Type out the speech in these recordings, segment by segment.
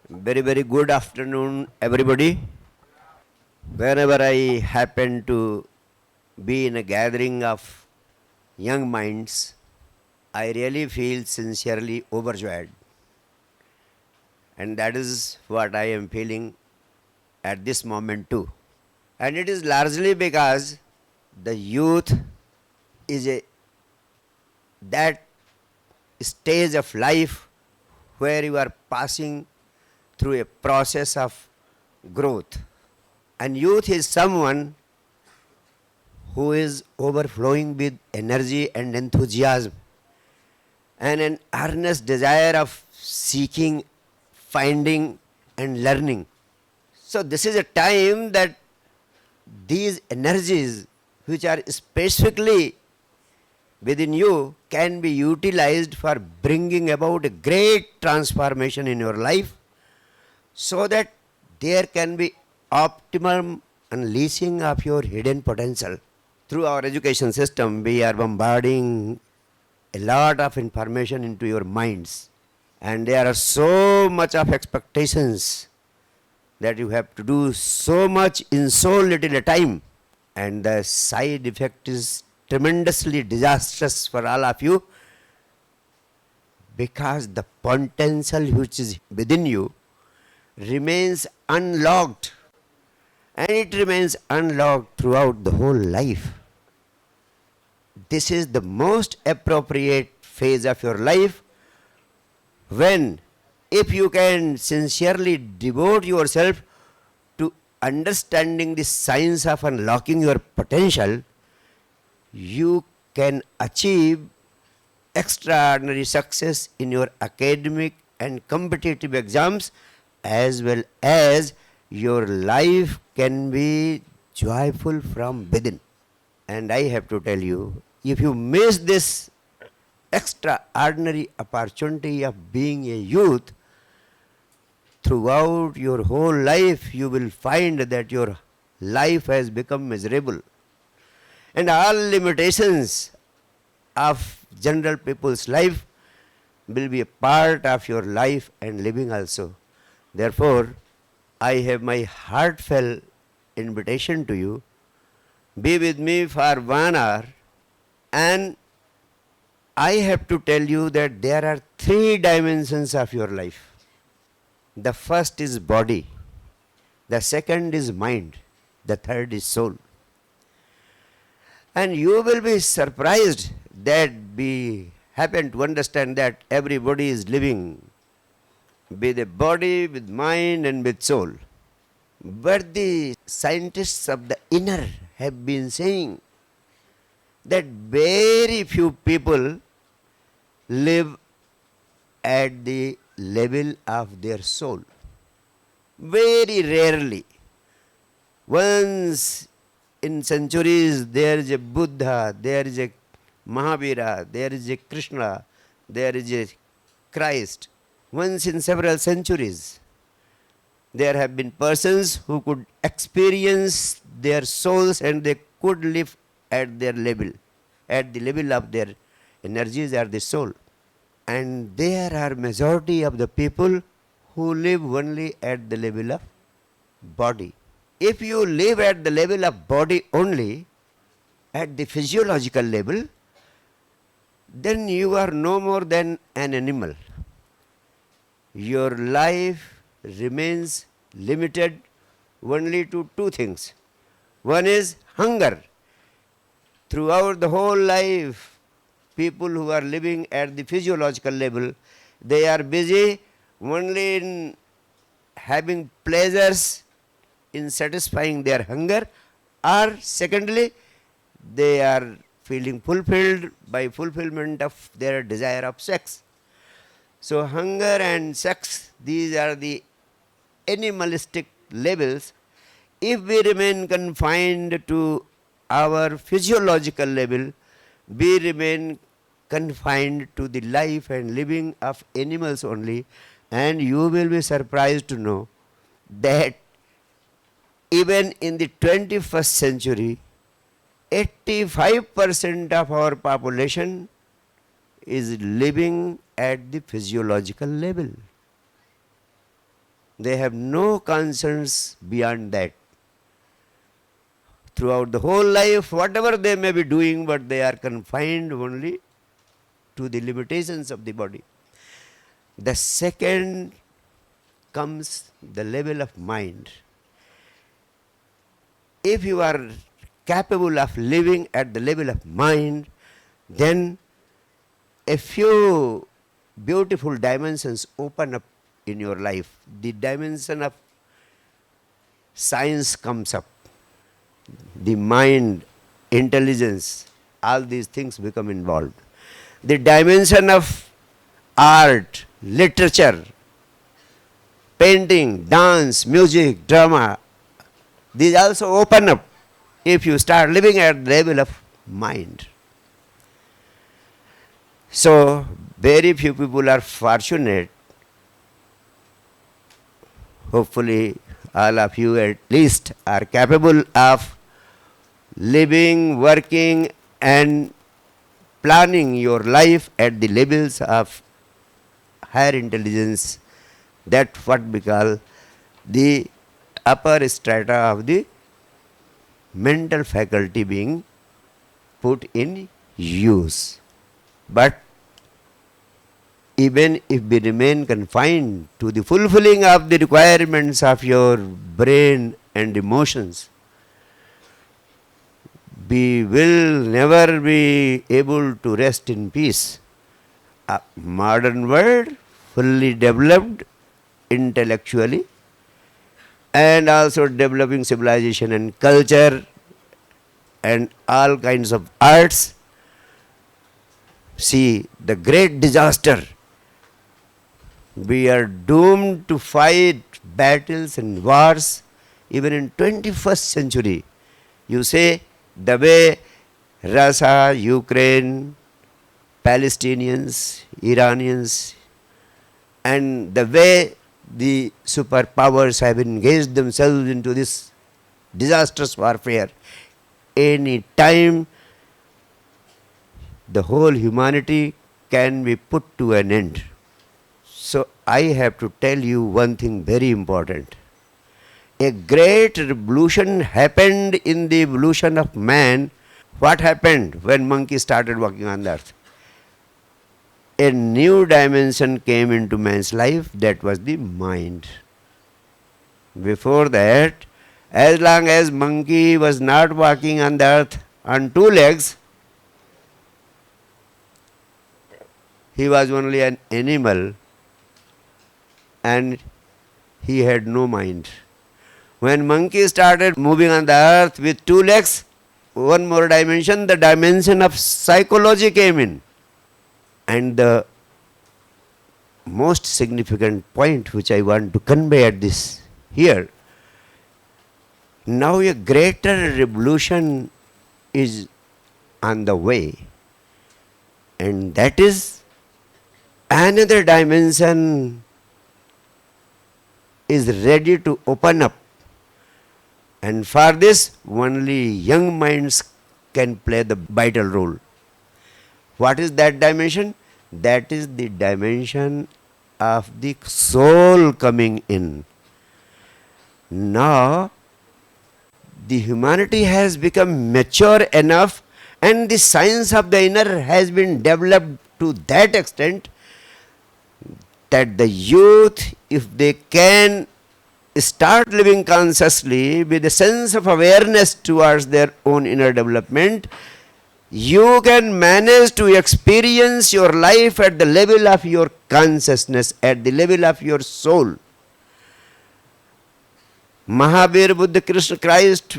Very, very good afternoon, everybody. Whenever I happen to be in a gathering of young minds, I really feel sincerely overjoyed. And that is what I am feeling at this moment, too. And it is largely because the youth is that stage of life where you are passing through a process of growth. And youth is someone who is overflowing with energy and enthusiasm and an earnest desire of seeking, finding, and learning. So, this is a time that these energies, which are specifically within you, can be utilized for bringing about a great transformation in your life so that there can be optimum unleashing of your hidden potential. Through our education system, we are bombarding a lot of information into your minds, and there are so much of expectations that you have to do so much in so little a time, and the side effect is tremendously disastrous for all of you because the potential which is within you remains unlocked, and it remains unlocked throughout the whole life. This is the most appropriate phase of your life when, if you can sincerely devote yourself to understanding the science of unlocking your potential, you can achieve extraordinary success in your academic and competitive exams, as well as your life can be joyful from within. And I have to tell you, if you miss this extraordinary opportunity of being a youth, throughout your whole life you will find that your life has become miserable. And all limitations of general people's life will be a part of your life and living also. Therefore, I have my heartfelt invitation to you. Be with me for 1 hour, and I have to tell you that there are 3 dimensions of your life. The first is body, the second is mind, the third is soul. And you will be surprised that we happen to understand that everybody is living with a body, with mind, and with soul. But the scientists of the inner have been saying that very few people live at the level of their soul. Very rarely. Once in centuries there is a Buddha, there is a Mahavira, there is a Krishna, there is a Christ. Once in several centuries, there have been persons who could experience their souls and they could live at their level, at the level of their energies or the soul. And there are majority of the people who live only at the level of body. If you live at the level of body only, at the physiological level, then you are no more than an animal. Your life remains limited only to 2 things. One is hunger. Throughout the whole life, people who are living at the physiological level, they are busy only in having pleasures, in satisfying their hunger, or secondly, they are feeling fulfilled by fulfillment of their desire of sex. So hunger and sex, these are the animalistic levels. If we remain confined to our physiological level, we remain confined to the life and living of animals only, and you will be surprised to know that even in the 21st century, 85% of our population is living at the physiological level. They have no concerns beyond that. Throughout the whole life, whatever they may be doing, but they are confined only to the limitations of the body. The second comes the level of mind. If you are capable of living at the level of mind, then a few beautiful dimensions open up in your life. The dimension of science comes up, the mind, intelligence, all these things become involved. The dimension of art, literature, painting, dance, music, drama, these also open up if you start living at the level of mind. So, very few people are fortunate. Hopefully, all of you at least are capable of living, working, and planning your life at the levels of higher intelligence. That's what we call the upper strata of the mental faculty being put in use. But even if we remain confined to the fulfilling of the requirements of your brain and emotions, we will never be able to rest in peace. A modern world, fully developed intellectually, and also developing civilization and culture and all kinds of arts. See the great disaster. We are doomed to fight battles and wars even in 21st century. You say the way Russia, Ukraine, Palestinians, Iranians, and the way the superpowers have engaged themselves into this disastrous warfare, any time the whole humanity can be put to an end. So I have to tell you one thing very important. A great revolution happened in the evolution of man. What happened when monkey started walking on the earth? A new dimension came into man's life, that was the mind. Before that, as long as monkey was not walking on the earth on two legs, he was only an animal and he had no mind. When monkey started moving on the earth with two legs, one more dimension, the dimension of psychology came in. And the most significant point which I want to convey at this here, now a greater revolution is on the way, and that is another dimension is ready to open up, and for this only young minds can play the vital role. What is that dimension? That is the dimension of the soul coming in. Now, the humanity has become mature enough and the science of the inner has been developed to that extent that the youth, if they can start living consciously with a sense of awareness towards their own inner development, you can manage to experience your life at the level of your consciousness, at the level of your soul. Mahavir, Buddha, Krishna, Christ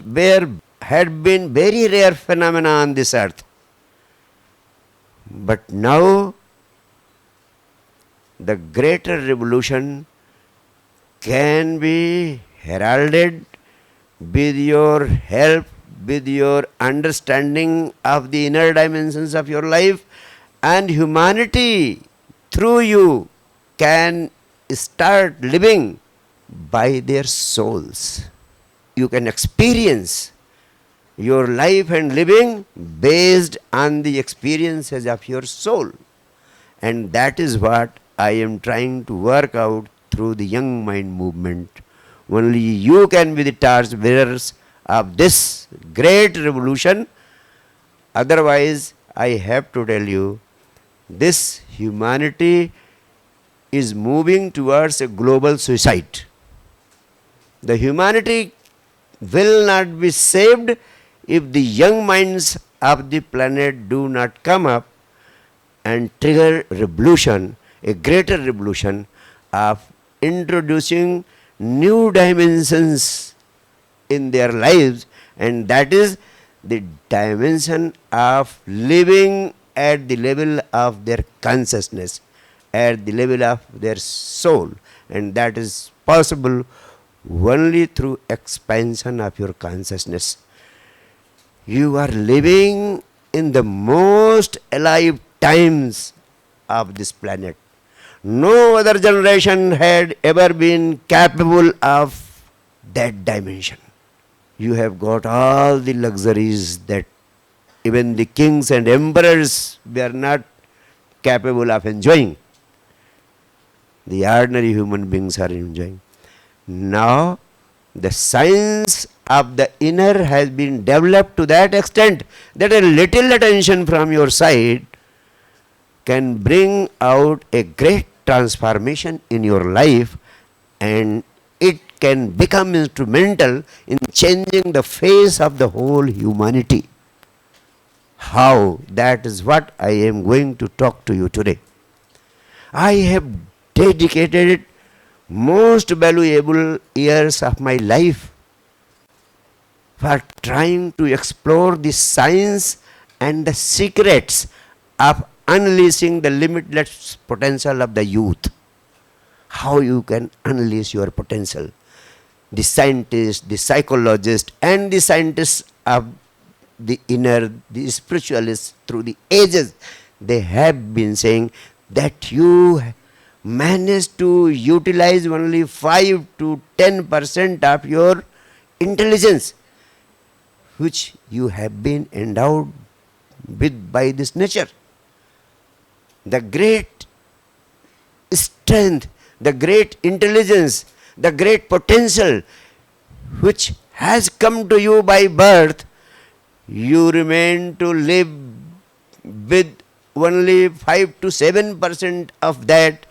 had been very rare phenomena on this earth. But now, the greater revolution can be heralded with your help, with your understanding of the inner dimensions of your life, and humanity through you can start living by their souls. You can experience your life and living based on the experiences of your soul. And that is what I am trying to work out through the young mind movement. Only you can be the torch bearers of this great revolution. Otherwise, I have to tell you, this humanity is moving towards a global suicide. The humanity will not be saved if the young minds of the planet do not come up and trigger revolution, a greater revolution of introducing new dimensions in their lives, and that is the dimension of living at the level of their consciousness, at the level of their soul, and that is possible only through expansion of your consciousness. You are living in the most alive times of this planet. No other generation had ever been capable of that dimension. You have got all the luxuries that even the kings and emperors were not capable of enjoying. The ordinary human beings are enjoying. Now, the science of the inner has been developed to that extent that a little attention from your side can bring out a great transformation in your life, and it can become instrumental in changing the face of the whole humanity. How? That is what I am going to talk to you today. I have dedicated most valuable years of my life for trying to explore the science and the secrets of unleashing the limitless potential of the youth. How you can unleash your potential. The scientists, the psychologists, and the scientists of the inner, the spiritualists through the ages, they have been saying that you manage to utilize only 5 to 10% of your intelligence, which you have been endowed with by this nature. The great strength, the great intelligence, the great potential which has come to you by birth, you remain to live with only 5 to 7% of that,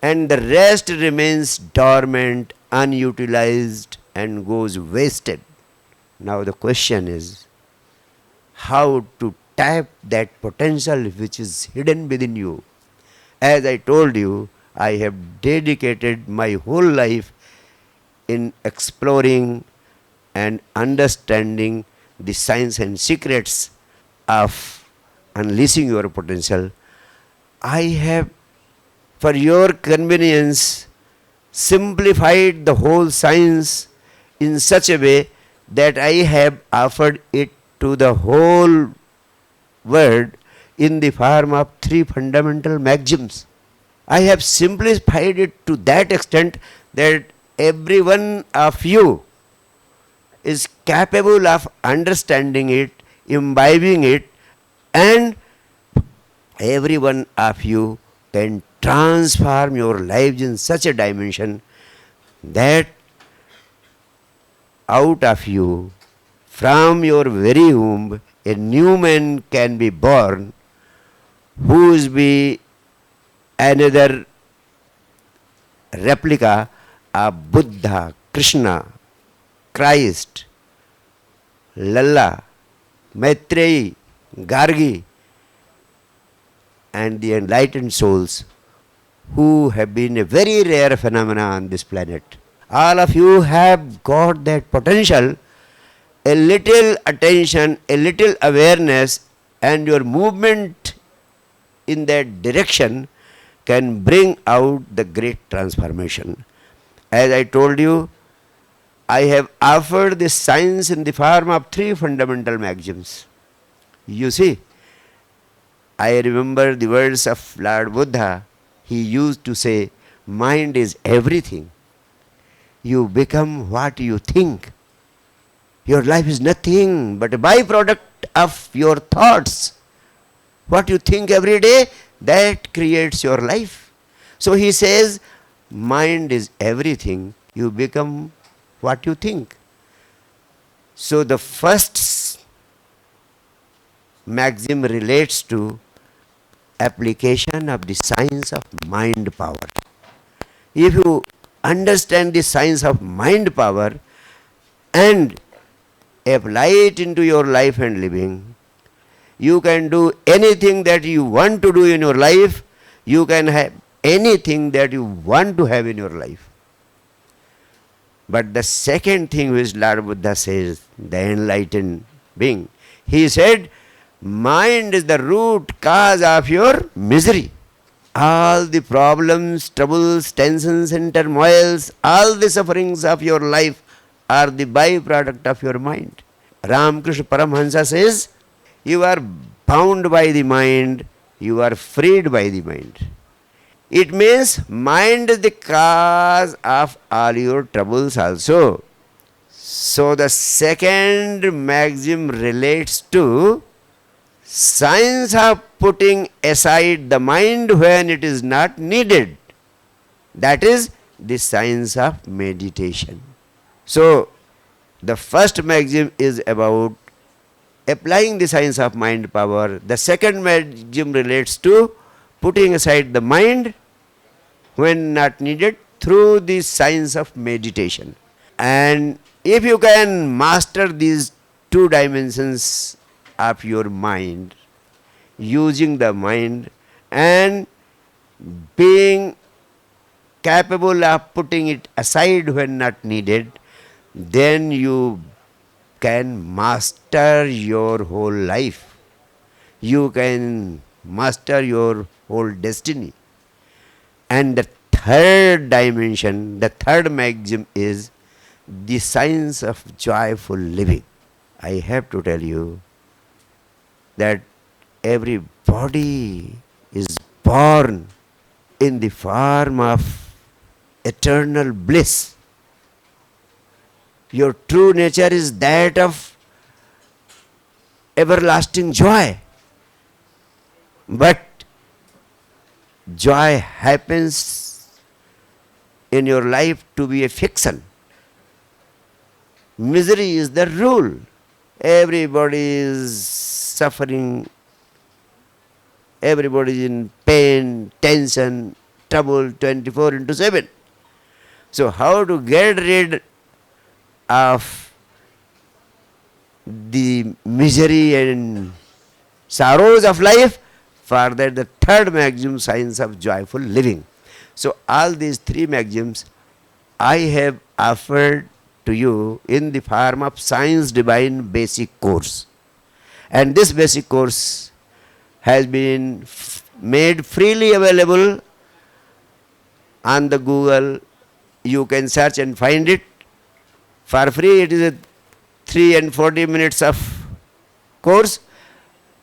and the rest remains dormant, unutilized, and goes wasted. Now the question is how to tap that potential which is hidden within you. As I told you, I have dedicated my whole life in exploring and understanding the science and secrets of unleashing your potential. I have, for your convenience, simplified the whole science in such a way that I have offered it to the whole world in the form of 3 fundamental maxims. I have simplified it to that extent that every one of you is capable of understanding it, imbibing it, and every one of you can transform your lives in such a dimension that out of you, from your very womb, a new man can be born who is be another replica of Buddha, Krishna, Christ, Lalla, Maitreyi, Gargi, and the enlightened souls who have been a very rare phenomenon on this planet. All of you have got that potential. A little attention, a little awareness, and your movement in that direction can bring out the great transformation. As I told you, I have offered this science in the form of 3 fundamental maxims. You see, I remember the words of Lord Buddha. He used to say, mind is everything. You become what you think. Your life is nothing but a byproduct of your thoughts. What you think every day, that creates your life. So he says, Mind is everything. You become what you think. So the first maxim relates to application of the science of mind power. If you understand the science of mind power and apply it into your life and living, you can do anything that you want to do in your life. You can have anything that you want to have in your life. But the second thing which Lord Buddha says, the enlightened being, he said, mind is the root cause of your misery. All the problems, troubles, tensions and turmoils, all the sufferings of your life are the byproduct of your mind. Ramakrishna Paramhansa says, you are bound by the mind, you are freed by the mind. It means mind is the cause of all your troubles also. So the second maxim relates to science of putting aside the mind when it is not needed. That is the science of meditation. So the first maxim is about applying the science of mind power. The second maxim relates to putting aside the mind when not needed through the science of meditation. And if you can master these two dimensions of your mind, using the mind and being capable of putting it aside when not needed, then you can master your whole life. You can master your whole destiny. And the third dimension, the third maxim is the science of joyful living. I have to tell you that everybody is born in the form of eternal bliss. Your true nature is that of everlasting joy. But joy happens in your life to be a fiction. Misery is the rule. Everybody is suffering. Everybody is in pain, tension, trouble 24 into 7. So how to get rid of the misery and sorrows of life? For that, the third maxim, science of joyful living. So all these three maxims I have offered to you in the form of Science Divine Basic Course. And this basic course has been made freely available on the Google. You can search and find it for free. It is a 3 and 40 minutes of course.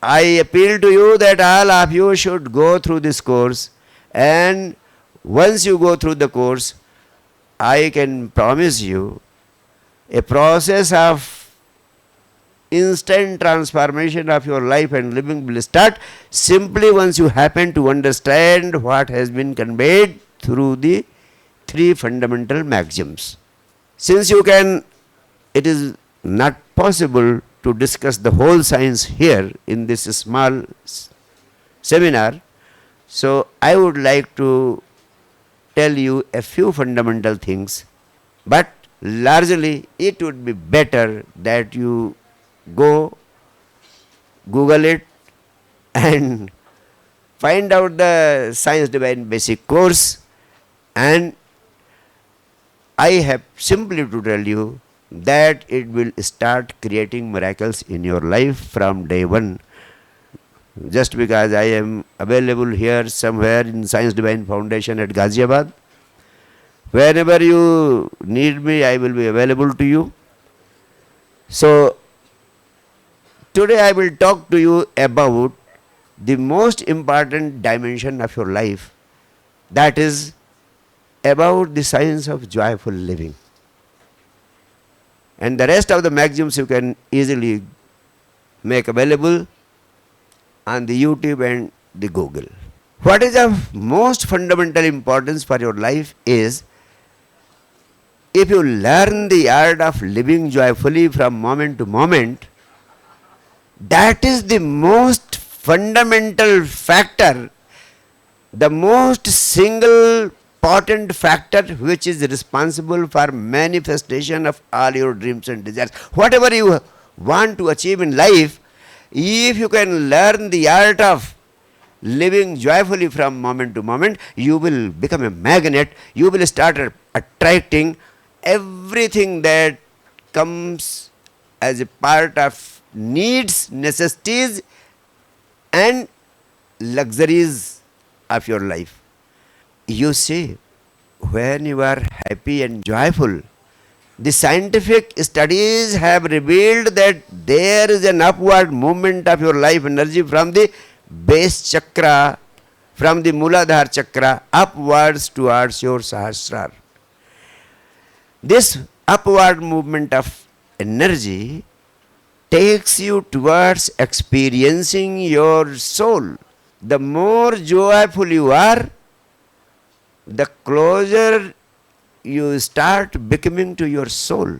I appeal to you that all of you should go through this course, and once you go through the course, I can promise you a process of instant transformation of your life and living will start simply once you happen to understand what has been conveyed through the three fundamental maxims. Since it is not possible to discuss the whole science here in this small seminar, so I would like to tell you a few fundamental things, but largely it would be better that you go Google it and find out the Science Divine Basic Course, and I have simply to tell you that it will start creating miracles in your life from day one. Just because I am available here somewhere in Science Divine Foundation at Ghaziabad, whenever you need me, I will be available to you. So today I will talk to you about the most important dimension of your life, that is about the science of joyful living. And the rest of the maxims you can easily make available on the YouTube and the Google. What is of most fundamental importance for your life is, if you learn the art of living joyfully from moment to moment, that is the most fundamental factor, the most single potent factor which is responsible for manifestation of all your dreams and desires. Whatever you want to achieve in life, if you can learn the art of living joyfully from moment to moment, you will become a magnet. You will start attracting everything that comes as a part of needs, necessities, and luxuries of your life. You see, when you are happy and joyful, the scientific studies have revealed that there is an upward movement of your life energy from the base chakra, from the Muladhara chakra, upwards towards your Sahasrara. This upward movement of energy takes you towards experiencing your soul. The more joyful you are, the closer you start becoming to your soul.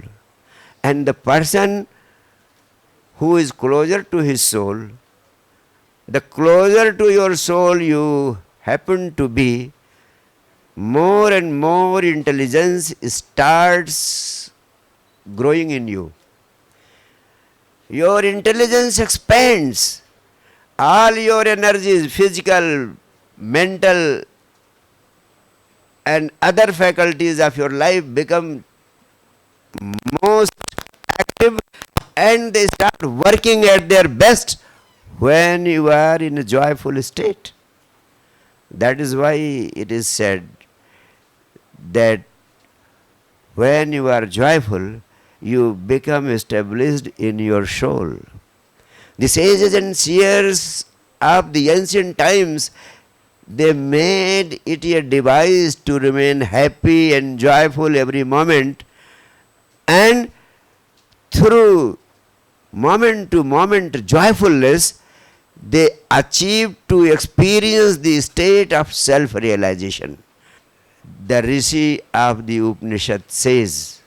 And the person who is closer to his soul, the closer to your soul you happen to be, more and more intelligence starts growing in you. Your intelligence expands. All your energies, physical, mental, and other faculties of your life become most active, and they start working at their best when you are in a joyful state. That is why it is said that when you are joyful, you become established in your soul. The sages and seers of the ancient times, they made it a device to remain happy and joyful every moment, and through moment to moment joyfulness, they achieved to experience the state of self-realization. The Rishi of the Upanishad says,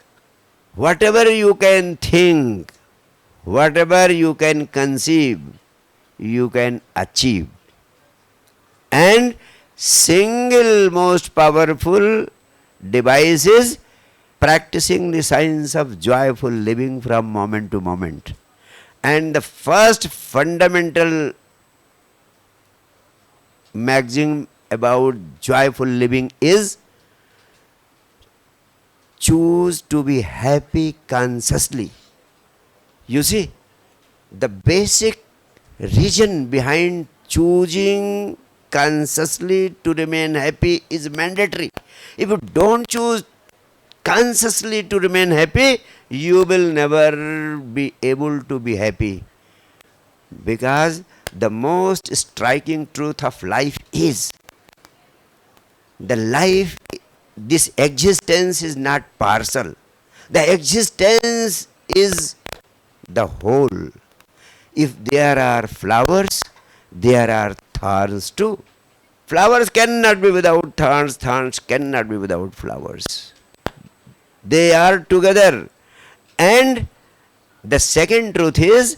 whatever you can think, whatever you can conceive, you can achieve. And single most powerful device is practicing the science of joyful living from moment to moment. And the first fundamental maxim about joyful living is choose to be happy consciously. You see, the basic reason behind choosing consciously to remain happy is mandatory. If you don't choose consciously to remain happy, you will never be able to be happy. Because the most striking truth of life is, the life, this existence is not partial. The existence is the whole. If there are flowers, there are thorns too. Flowers cannot be without thorns, thorns cannot be without flowers. They are together. And the second truth is,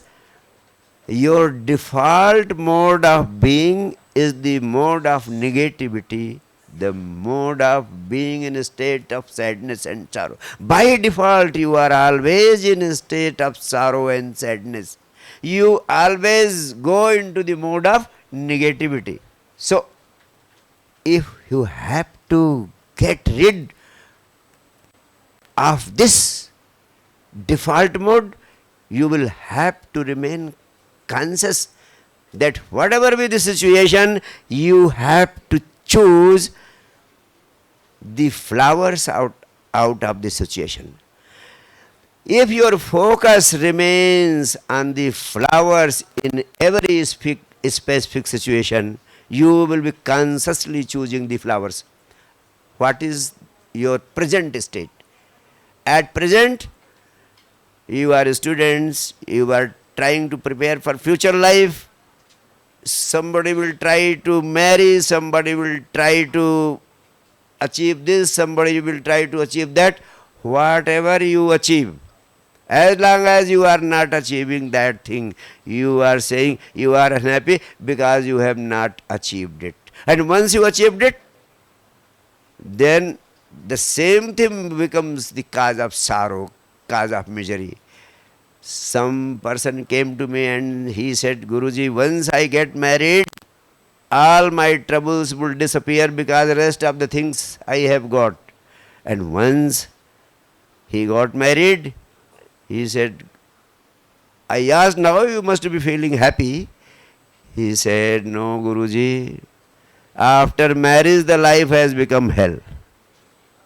your default mode of being is the mode of negativity, the mode of being in a state of sadness and sorrow. By default, you are always in a state of sorrow and sadness. You always go into the mode of negativity. So, if you have to get rid of this default mode, you will have to remain conscious that whatever be the situation, you have to choose the flowers out of the situation. If your focus remains on the flowers in every specific situation, you will be consciously choosing the flowers. What is your present state? At present, you are students, you are trying to prepare for future life, somebody will try to marry, somebody will try to achieve this, somebody will try to achieve that. Whatever you achieve, as long as you are not achieving that thing, you are saying you are unhappy because you have not achieved it. And once you achieved it, then the same thing becomes the cause of sorrow, cause of misery. Some person came to me and he said, Guruji, once I get married, all my troubles will disappear because the rest of the things I have got. And once he got married, he said, I asked, now you must be feeling happy. He said, no, Guruji, after marriage the life has become hell.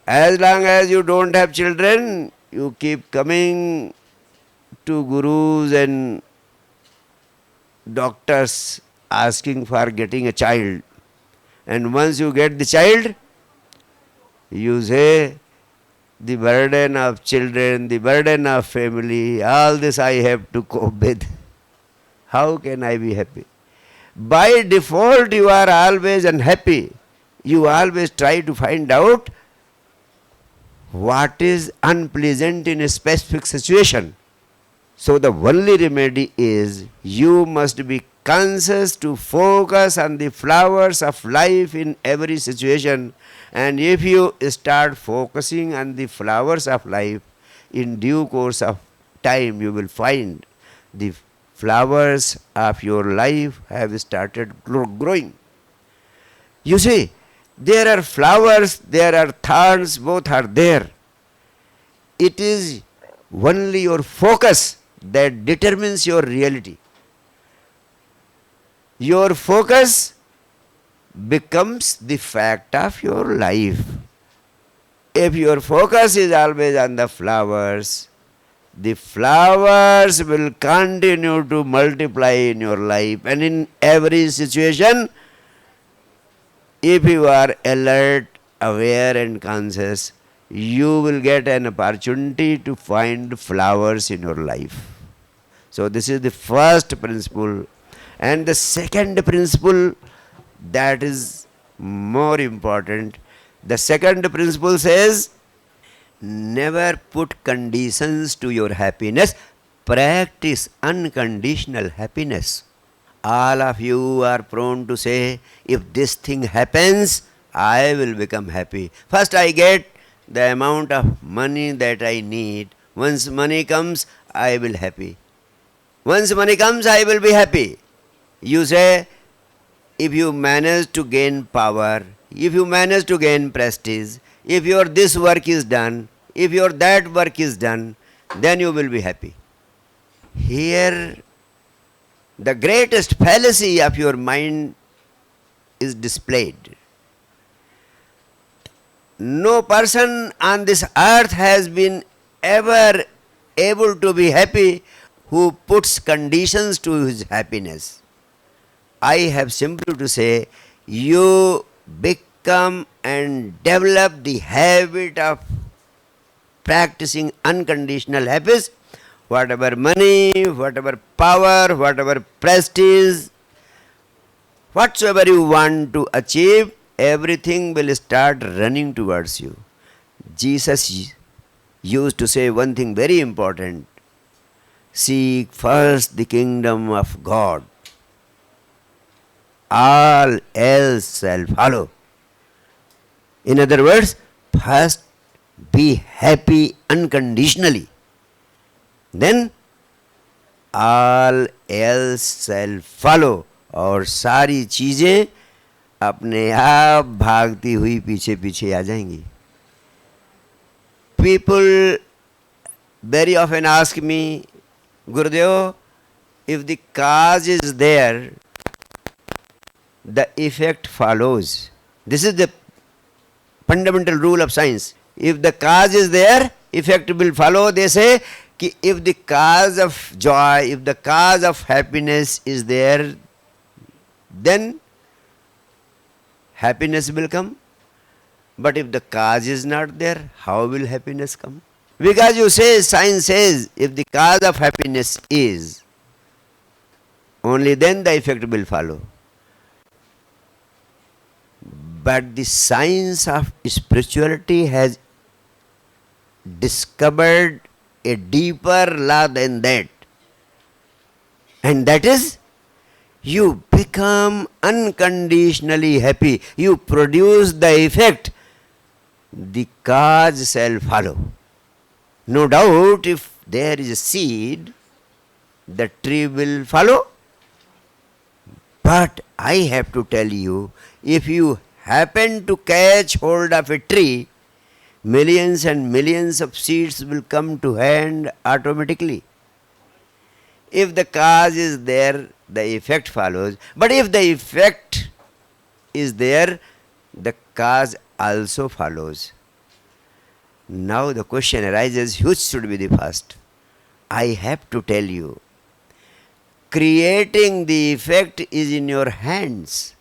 As long as you don't have children, you keep coming to gurus and doctors asking for getting a child. And once you get the child, you say, the burden of children, the burden of family, all this I have to cope with. How can I be happy? By default, you are always unhappy. You always try to find out what is unpleasant in a specific situation. So the only remedy is you must be conscious to focus on the flowers of life in every situation. And if you start focusing on the flowers of life, in due course of time you will find the flowers of your life have started growing. You see, there are flowers, there are thorns, both are there. It is only your focus that determines your reality. Your focus becomes the fact of your life. If your focus is always on the flowers will continue to multiply in your life, and in every situation, if you are alert, aware and conscious, you will get an opportunity to find flowers in your life. So this is the first principle. And the second principle, that is more important. The second principle says, never put conditions to your happiness. Practice unconditional happiness. All of you are prone to say, if this thing happens, I will become happy. First I get the amount of money that I need. Once money comes, I will be happy. Once money comes, I will be happy. You say, if you manage to gain power, if you manage to gain prestige, if your this work is done, if your that work is done, then you will be happy. Here, the greatest fallacy of your mind is displayed. No person on this earth has been ever able to be happy who puts conditions to his happiness. I have simply to say, you become and develop the habit of practicing unconditional happiness. Whatever money, whatever power, whatever prestige, whatsoever you want to achieve, everything will start running towards you. Jesus used to say one thing very important: seek first the kingdom of God, all else shall follow. In other words, first be happy unconditionally, then all else shall follow. और सारी चीजें अपने आप भागती हुई पीछे पीछे आ जाएंगी. People very often ask me, Gurudev, if the cause is there, the effect follows. This is the fundamental rule of science. If the cause is there, effect will follow. They say, if the cause of joy, if the cause of happiness is there, then happiness will come. But if the cause is not there, how will happiness come? Because you say, science says, if the cause of happiness is Only then the effect will follow. But the science of spirituality has discovered a deeper law than that. And that is, you become unconditionally happy. You produce the effect, the cause shall follow. No doubt, if there is a seed, the tree will follow. But I have to tell you, if you happen to catch hold of a tree, millions and millions of seeds will come to hand automatically. If the cause is there, the effect follows. But if the effect is there, the cause also follows. Now the question arises, which should be the first? I have to tell you, creating the effect is in your hands.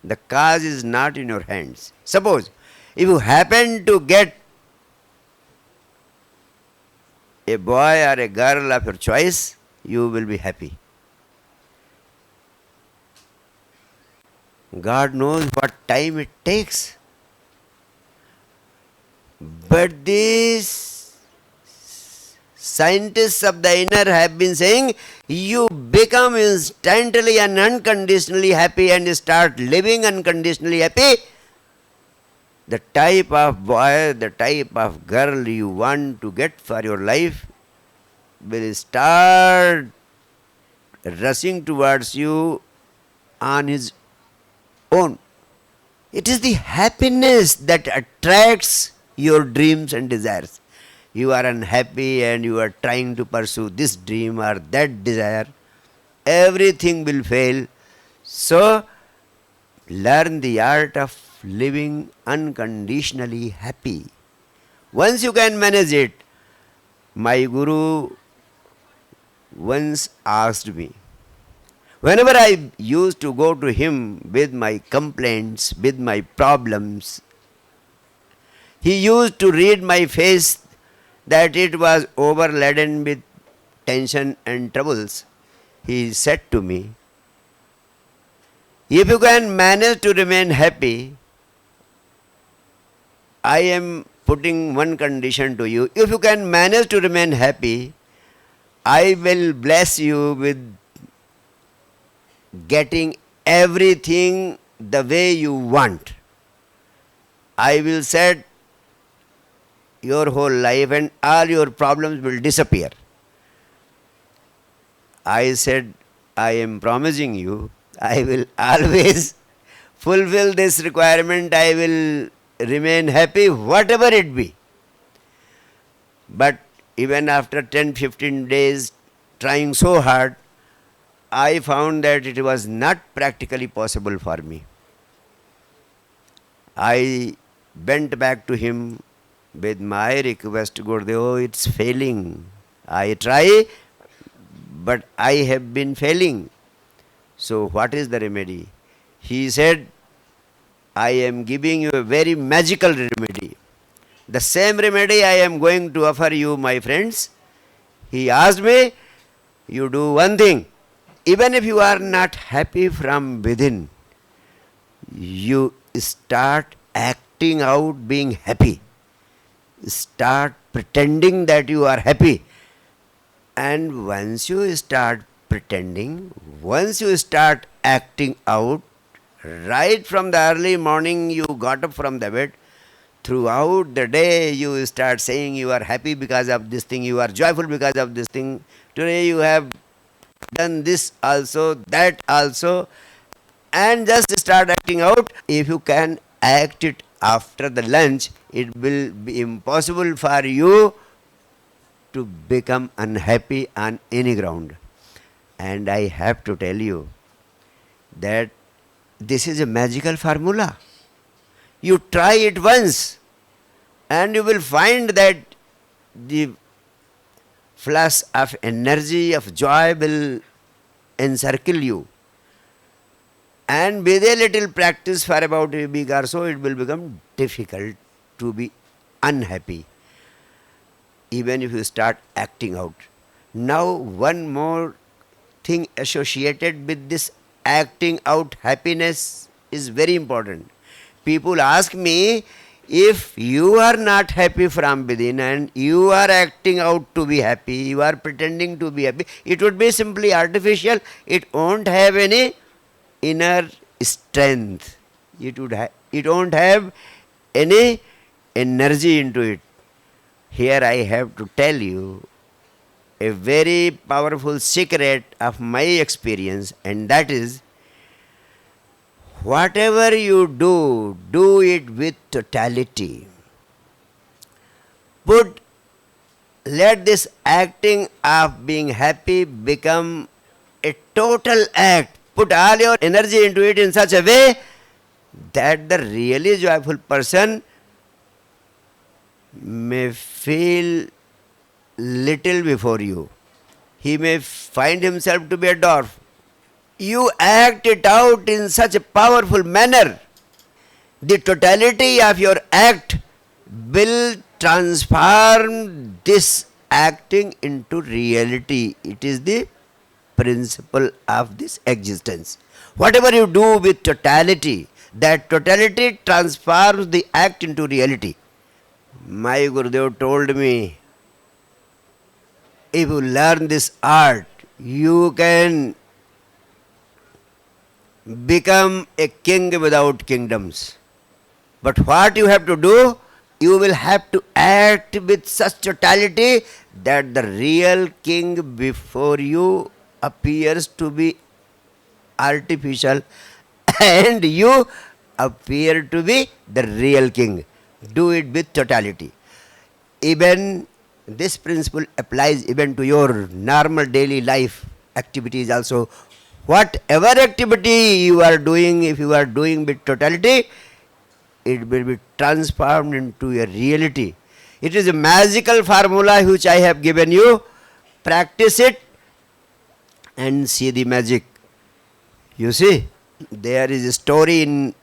The cause is not in your hands. Suppose if you happen to get a boy or a girl of your choice, you will be happy. God knows what time it takes. But these scientists of the inner have been saying, you become instantly and unconditionally happy and start living unconditionally happy. The type of boy, the type of girl you want to get for your life will start rushing towards you on his own. It is the happiness that attracts your dreams and desires. You are unhappy and you are trying to pursue this dream or that desire, everything will fail. So, learn the art of living unconditionally happy. Once you can manage it, my guru once asked me, whenever I used to go to him with my complaints, with my problems, he used to read my face that it was overladen with tension and troubles. He said to me, if you can manage to remain happy, I am putting one condition to you. If you can manage to remain happy, I will bless you with getting everything the way you want. I will set your whole life and all your problems will disappear. I said, I am promising you, I will always fulfill this requirement. I will remain happy, whatever it be. But even after 10-15 days trying so hard, I found that it was not practically possible for me. I went back to him with my request, Gurudev, it's failing. I try, but I have been failing. So what is the remedy? He said, I am giving you a very magical remedy. The same remedy I am going to offer you, my friends. He asked me, you do one thing. Even if you are not happy from within, you start acting out being happy. Start pretending that you are happy. And once you start pretending, once you start acting out, right from the early morning you got up from the bed, throughout the day you start saying you are happy because of this thing, you are joyful because of this thing. Today you have done this also, that also, and just start acting out. If you can act it after the lunch, it will be impossible for you to become unhappy on any ground. And I have to tell you that this is a magical formula. You try it once and you will find that the flash of energy, of joy will encircle you. And with a little practice for about a week or so, it will become difficult to be unhappy, even if you start acting out. Now, one more thing associated with this acting out happiness is very important. People ask me, if you are not happy from within and you are acting out to be happy, you are pretending to be happy, it would be simply artificial. It won't have any inner strength. It won't have any energy into it. Here I have to tell you a very powerful secret of my experience, and that is, whatever you do, do it with totality. Put Let this acting of being happy become a total act. Put all your energy into it in such a way that the really joyful person may feel little before you. He may find himself to be a dwarf. You act it out in such a powerful manner. The totality of your act will transform this acting into reality. It is the principle of this existence. Whatever you do with totality, that totality transforms the act into reality. My Gurudev told me, if you learn this art, you can become a king without kingdoms. But what you have to do, you will have to act with such totality that the real king before you appears to be artificial and you appear to be the real king. Do it with totality. Even this principle applies even to your normal daily life activities also. Whatever activity you are doing, if you are doing with totality, it will be transformed into a reality. It is a magical formula which I have given you. Practice it and see the magic. You see, there is a story in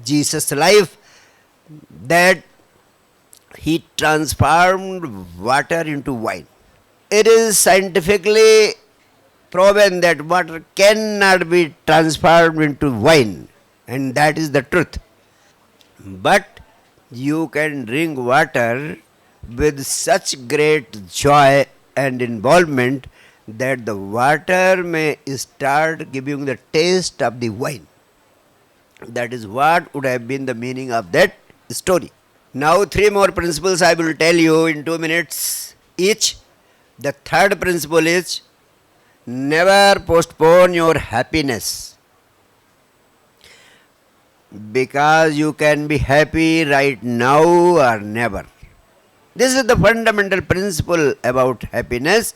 Jesus' life that he transformed water into wine. It is scientifically proven that water cannot be transformed into wine, and that is the truth. But you can drink water with such great joy and involvement that the water may start giving the taste of the wine. That is what would have been the meaning of that story. Now, three more principles I will tell you in 2 minutes each. The third principle is, never postpone your happiness, because you can be happy right now or never. This is the fundamental principle about happiness.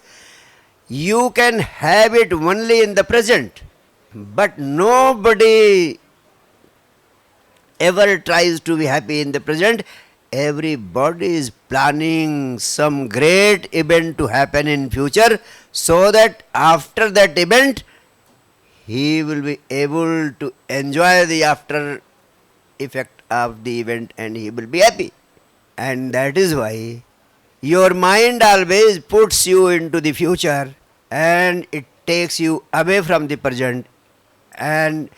You can have it only in the present, but nobody ever tries to be happy in the present. Everybody is planning some great event to happen in future, so that after that event he will be able to enjoy the after effect of the event and he will be happy. And that is why your mind always puts you into the future and it takes you away from the present. And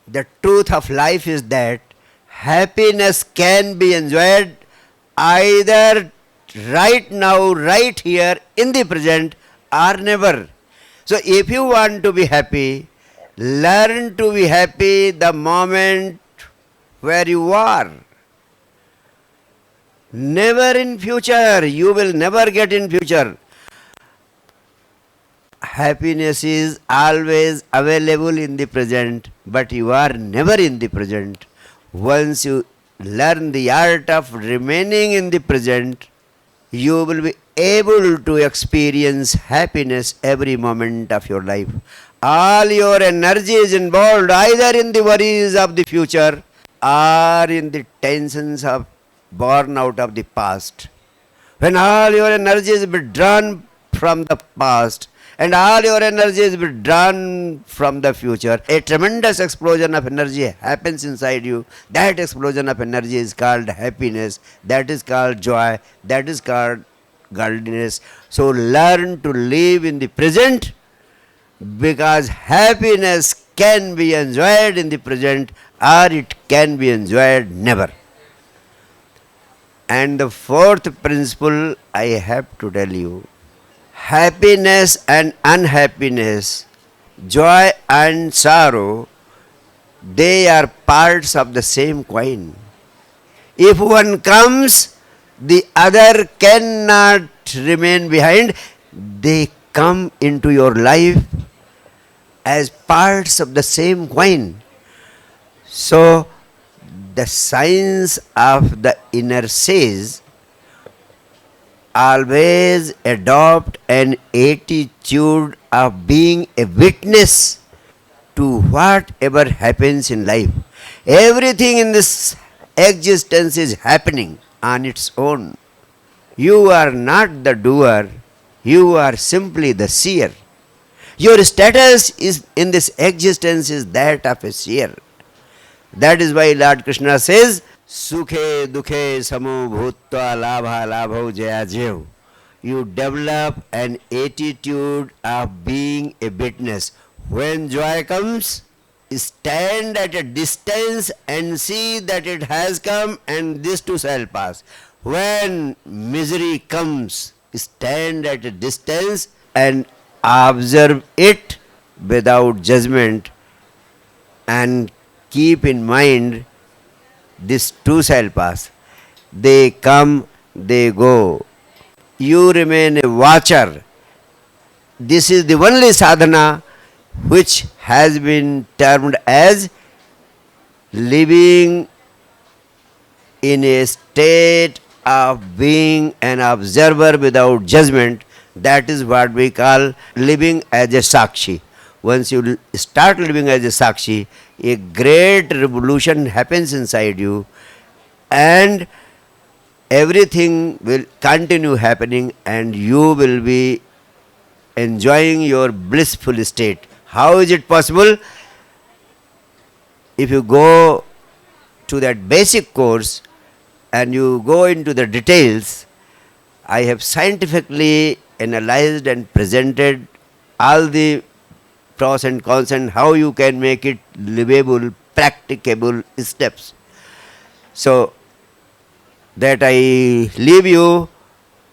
the truth of life is that happiness can be enjoyed either right now, right here in the present, or never. So if you want to be happy, learn to be happy the moment where you are. Never in future. You will never get in future. Happiness is always available in the present, but you are never in the present. Once you learn the art of remaining in the present, you will be able to experience happiness every moment of your life. All your energy is involved either in the worries of the future or in the tensions of born out of the past. When all your energy is withdrawn from the past and all your energy is withdrawn from the future, a tremendous explosion of energy happens inside you. That explosion of energy is called happiness. That is called joy. That is called godliness. So learn to live in the present, because happiness can be enjoyed in the present or it can be enjoyed never. And the fourth principle I have to tell you, happiness and unhappiness, joy and sorrow, they are parts of the same coin. If one comes, the other cannot remain behind. They come into your life as parts of the same coin. So, the science of the inner says, always adopt an attitude of being a witness to whatever happens in life. Everything in this existence is happening on its own. You are not the doer, you are simply the seer. Your status is in this existence is that of a seer. That is why Lord Krishna says, Sukhe dukhe samo bhutva labha labho jaya jev. You develop an attitude of being a witness. When joy comes, stand at a distance and see that it has come and this too shall pass. When misery comes, stand at a distance and observe it without judgment, and keep in mind this too shall pass. They come, they go. You remain a watcher. This is the only sadhana which has been termed as living in a state of being an observer without judgment. That is what we call living as a Sakshi. Once you start living as a Sakshi, a great revolution happens inside you, and everything will continue happening, and you will be enjoying your blissful state. How is it possible? If you go to that basic course and you go into the details, I have scientifically analyzed and presented all the pros and cons and how you can make it livable, practicable steps. So that I leave you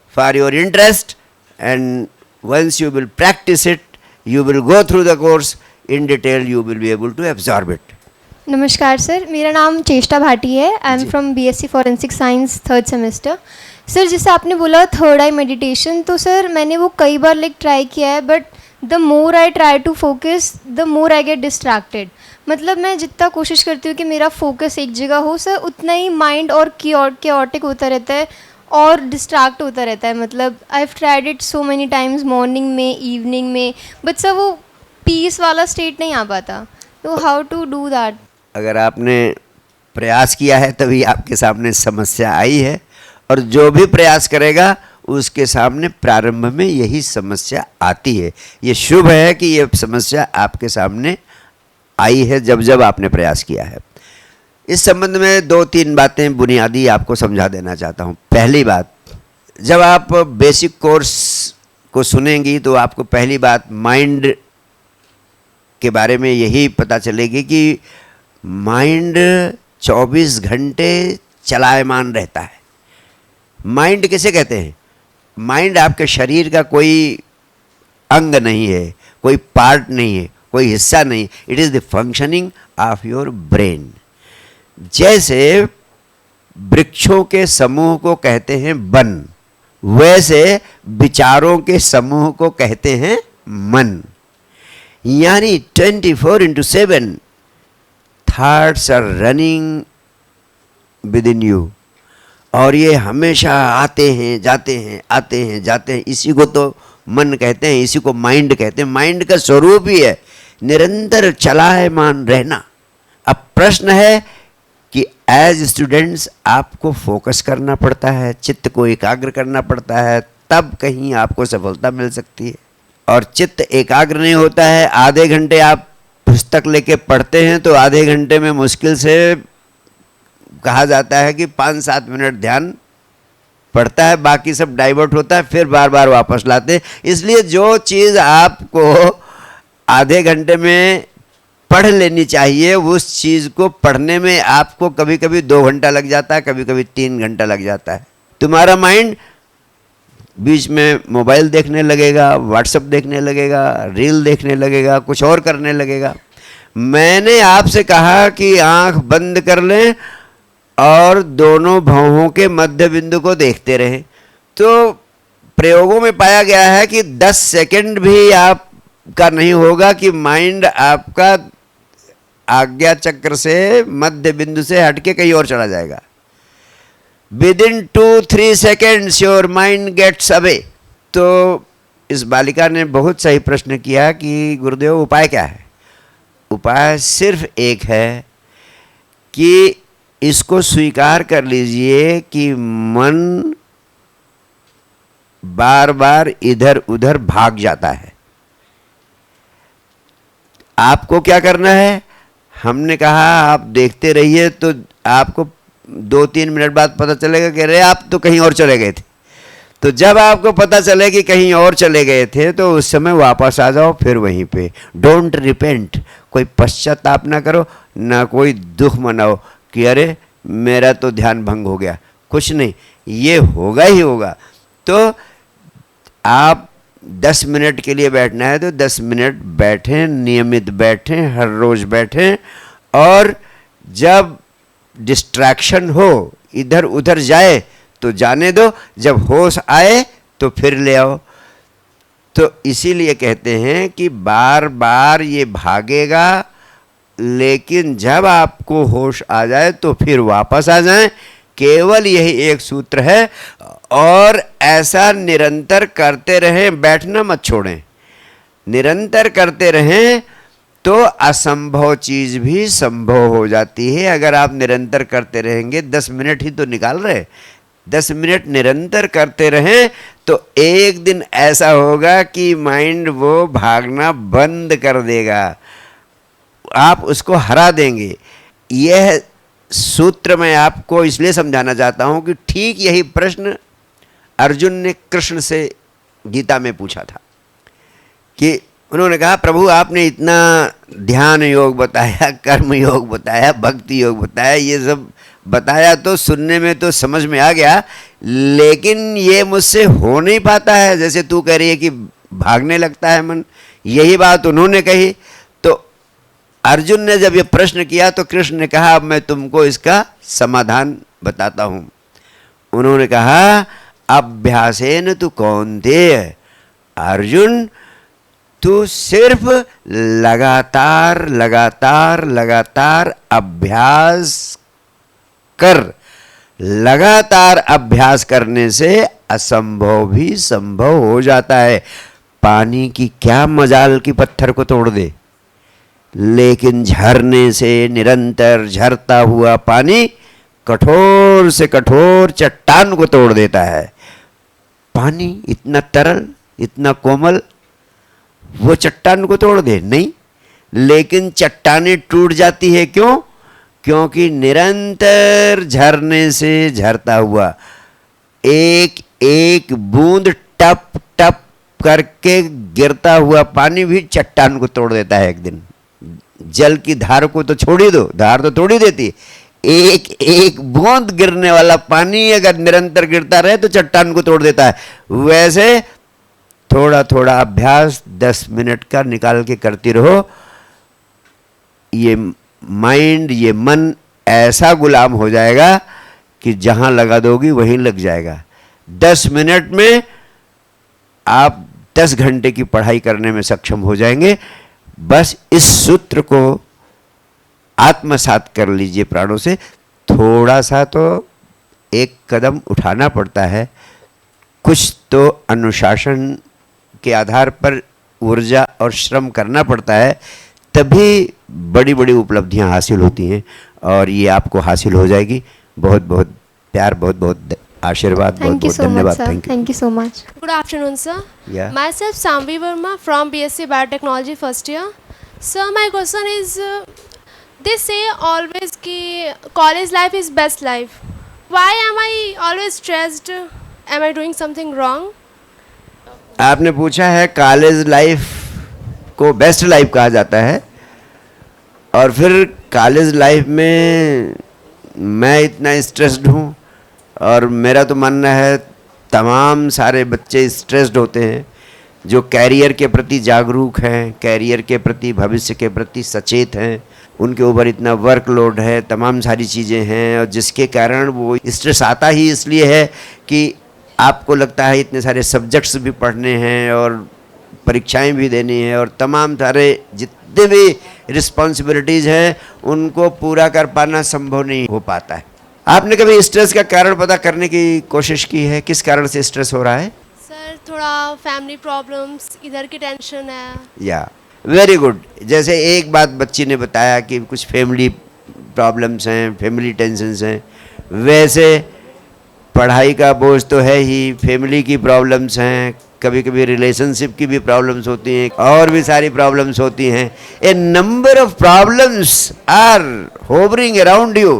for your interest, and once you will practice it, you will go through the course in detail, you will be able to absorb it. नमस्कार sir, मेरा नाम चेष्टा भाटी है. I am from BSc forensic science third semester. Sir जैसे आपने बोला third eye meditation, तो sir मैंने वो कई बार ट्राई किया है, but the more I try to focus the more I get distracted. मतलब मैं जितना कोशिश करती हूँ कि मेरा फोकस एक जगह हो सर, उतना ही माइंड और क्योटिक होता रहता है और डिस्ट्रैक्ट होता रहता है. मतलब I have tried it so many times, morning में, इवनिंग में, बट सर वो पीस वाला स्टेट नहीं आ पाता. तो हाउ टू डू दैट? अगर आपने प्रयास किया है तभी आपके सामने समस्या आई है, और जो भी प्रयास करेगा उसके सामने प्रारंभ में यही समस्या आती है. ये शुभ है कि ये समस्या आपके सामने आई है जब जब आपने प्रयास किया है. इस संबंध में 2-3 बातें बुनियादी आपको समझा देना चाहता हूँ. पहली बात, जब आप बेसिक कोर्स को सुनेंगी तो आपको पहली बात माइंड के बारे में यही पता चलेगी कि माइंड 24 घंटे चलायमान रहता है. माइंड किसे कहते हैं? माइंड आपके शरीर का कोई अंग नहीं है, कोई पार्ट नहीं है, कोई हिस्सा नहीं. It is the functioning of your brain. जैसे वृक्षों के समूह को कहते हैं वन, वैसे विचारों के समूह को कहते हैं मन. यानी 24/7 thoughts are running within you, और ये हमेशा आते हैं जाते हैं, आते हैं जाते हैं. इसी को तो मन कहते हैं, इसी को माइंड कहते हैं. माइंड का स्वरूप ही है निरंतर चलायमान रहना. अब प्रश्न है कि एज स्टूडेंट्स आपको फोकस करना पड़ता है, चित्त को एकाग्र करना पड़ता है, तब कहीं आपको सफलता मिल सकती है. और चित्त एकाग्र नहीं होता है. आधे घंटे आप पुस्तक लेके पढ़ते हैं तो आधे घंटे में मुश्किल से कहा जाता है कि 5-7 मिनट ध्यान पढ़ता है, बाकी सब डाइवर्ट होता है, फिर बार बार वापस लाते हैं। इसलिए जो चीज़ आपको आधे घंटे में पढ़ लेनी चाहिए, उस चीज़ को पढ़ने में आपको कभी कभी 2 घंटा लग जाता है, कभी कभी 3 घंटा लग जाता है। तुम्हारा माइंड बीच में मोबाइल देखने लगेगा, व्हाट्सएप देखने लगेगा, रील देखने लगेगा, कुछ और करने लगेगा। मैंने आपसे कहा कि आंख बंद कर लें और दोनों भौहों के मध्य बिंदु को देखते रहें, तो प्रयोगों में पाया गया है कि 10 सेकंड भी आपका नहीं होगा कि माइंड आपका आज्ञा चक्र से, मध्य बिंदु से हटके कहीं और चला जाएगा। Within 2-3 seconds your mind gets away। तो इस बालिका ने बहुत सही प्रश्न किया कि गुरुदेव उपाय क्या है? उपाय सिर्फ एक है कि इसको स्वीकार कर लीजिए कि मन बार बार इधर उधर भाग जाता है। आपको क्या करना है? हमने कहा आप देखते रहिए, तो आपको 2-3 मिनट बाद पता चलेगा कि अरे आप तो कहीं और चले गए थे। तो जब आपको पता चले कि कहीं और चले गए थे, तो उस समय वापस आ जाओ फिर वहीं पे। डोंट रिपेंट, कोई पश्चाताप ना करो, ना कोई दुख मनाओ कि अरे मेरा तो ध्यान भंग हो गया। कुछ नहीं, ये होगा ही होगा। तो आप 10 मिनट के लिए बैठना है तो 10 मिनट बैठें, नियमित बैठें, हर रोज बैठें। और जब डिस्ट्रैक्शन हो, इधर उधर जाए तो जाने दो, जब होश आए तो फिर ले आओ। तो इसीलिए कहते हैं कि बार बार ये भागेगा, लेकिन जब आपको होश आ जाए तो फिर वापस आ जाएं। केवल यही एक सूत्र है, और ऐसा निरंतर करते रहें, बैठना मत छोड़ें, निरंतर करते रहें तो असंभव चीज भी संभव हो जाती है। अगर आप निरंतर करते रहेंगे, 10 मिनट ही तो निकाल रहे, 10 मिनट निरंतर करते रहें, तो एक दिन ऐसा होगा कि माइंड वो भागना बंद कर देगा, आप उसको हरा देंगे। यह सूत्र मैं आपको इसलिए समझाना चाहता हूं कि ठीक यही प्रश्न अर्जुन ने कृष्ण से गीता में पूछा था कि उन्होंने कहा प्रभु आपने इतना ध्यान योग बताया, कर्म योग बताया, भक्ति योग बताया, ये सब बताया तो सुनने में तो समझ में आ गया, लेकिन ये मुझसे हो नहीं पाता है। जैसे तू कह रही है कि भागने लगता है मन, यही बात उन्होंने कही। तो अर्जुन ने जब ये प्रश्न किया तो कृष्ण ने कहा अब मैं तुमको इसका समाधान बताता हूँ। उन्होंने कहा अभ्यासेन तु कौन्तेय, अर्जुन तू सिर्फ लगातार लगातार लगातार अभ्यास कर। लगातार अभ्यास करने से असंभव भी संभव हो जाता है। पानी की क्या मजाल की पत्थर को तोड़ दे, लेकिन झरने से निरंतर झरता हुआ पानी कठोर से कठोर चट्टान को तोड़ देता है। पानी इतना तरल, इतना कोमल, वो चट्टान को तोड़ दे नहीं, लेकिन चट्टानें टूट जाती है। क्यों? क्योंकि निरंतर झरने से झरता हुआ एक एक बूंद टप टप करके गिरता हुआ पानी भी चट्टान को तोड़ देता है एक दिन। जल की धार को तो छोड़ ही दो, धार तो तोड़ ही देती, एक एक बूंद गिरने वाला पानी अगर निरंतर गिरता रहे तो चट्टान को तोड़ देता है। वैसे थोड़ा थोड़ा अभ्यास 10 मिनट का निकाल के करती रहो। ये माइंड, ये मन ऐसा गुलाम हो जाएगा कि जहां लगा दोगी वहीं लग जाएगा। 10 मिनट में आप 10 घंटे की पढ़ाई करने में सक्षम हो जाएंगे। बस इस सूत्र को आत्मसात कर लीजिए प्राणों से। थोड़ा सा तो एक कदम उठाना पड़ता है, कुछ तो अनुशासन के आधार पर ऊर्जा और श्रम करना पड़ता है, तभी बड़ी बड़ी उपलब्धियां हासिल होती हैं, और ये आपको हासिल हो जाएगी। बहुत बहुत प्यार, बहुत बहुत आशीर्वाद, बहुत बहुत धन्यवाद। Thank you so much. Good afternoon, sir. Yeah. Myself, Samvi Verma from BSc Biotechnology first year. Sir, my question is, they say always कि college life is best life. Why am I always stressed? am I doing something wrong? आपने पूछा है college life को best life कहा जाता है, और फिर कॉलेज लाइफ में मैं इतना स्ट्रेस्ड हूँ, और मेरा तो मानना है तमाम सारे बच्चे स्ट्रेस्ड होते हैं जो कैरियर के प्रति जागरूक हैं, कैरियर के प्रति, भविष्य के प्रति सचेत हैं, उनके ऊपर इतना वर्कलोड है, तमाम सारी चीज़ें हैं, और जिसके कारण वो स्ट्रेस आता ही इसलिए है कि आपको लगता है इतने सारे सब्जेक्ट्स भी पढ़ने हैं और परीक्षाएं भी देनी है, और तमाम सारे जितने भी रिस्पॉन्सिबिलिटीज़ हैं उनको पूरा कर पाना संभव नहीं हो पाता है। आपने कभी स्ट्रेस का कारण पता करने की कोशिश की है? किस कारण से स्ट्रेस हो रहा है? सर थोड़ा फैमिली प्रॉब्लम्स, इधर की टेंशन है। या वेरी गुड। जैसे एक बात बच्ची ने बताया कि कुछ फैमिली प्रॉब्लम्स हैं, फैमिली टेंशन्स हैं, वैसे पढ़ाई का बोझ तो है ही, फैमिली की प्रॉब्लम्स हैं, कभी कभी रिलेशनशिप की भी प्रॉब्लम्स होती हैं, और भी सारी प्रॉब्लम्स होती हैं। A number of problems are hovering around you.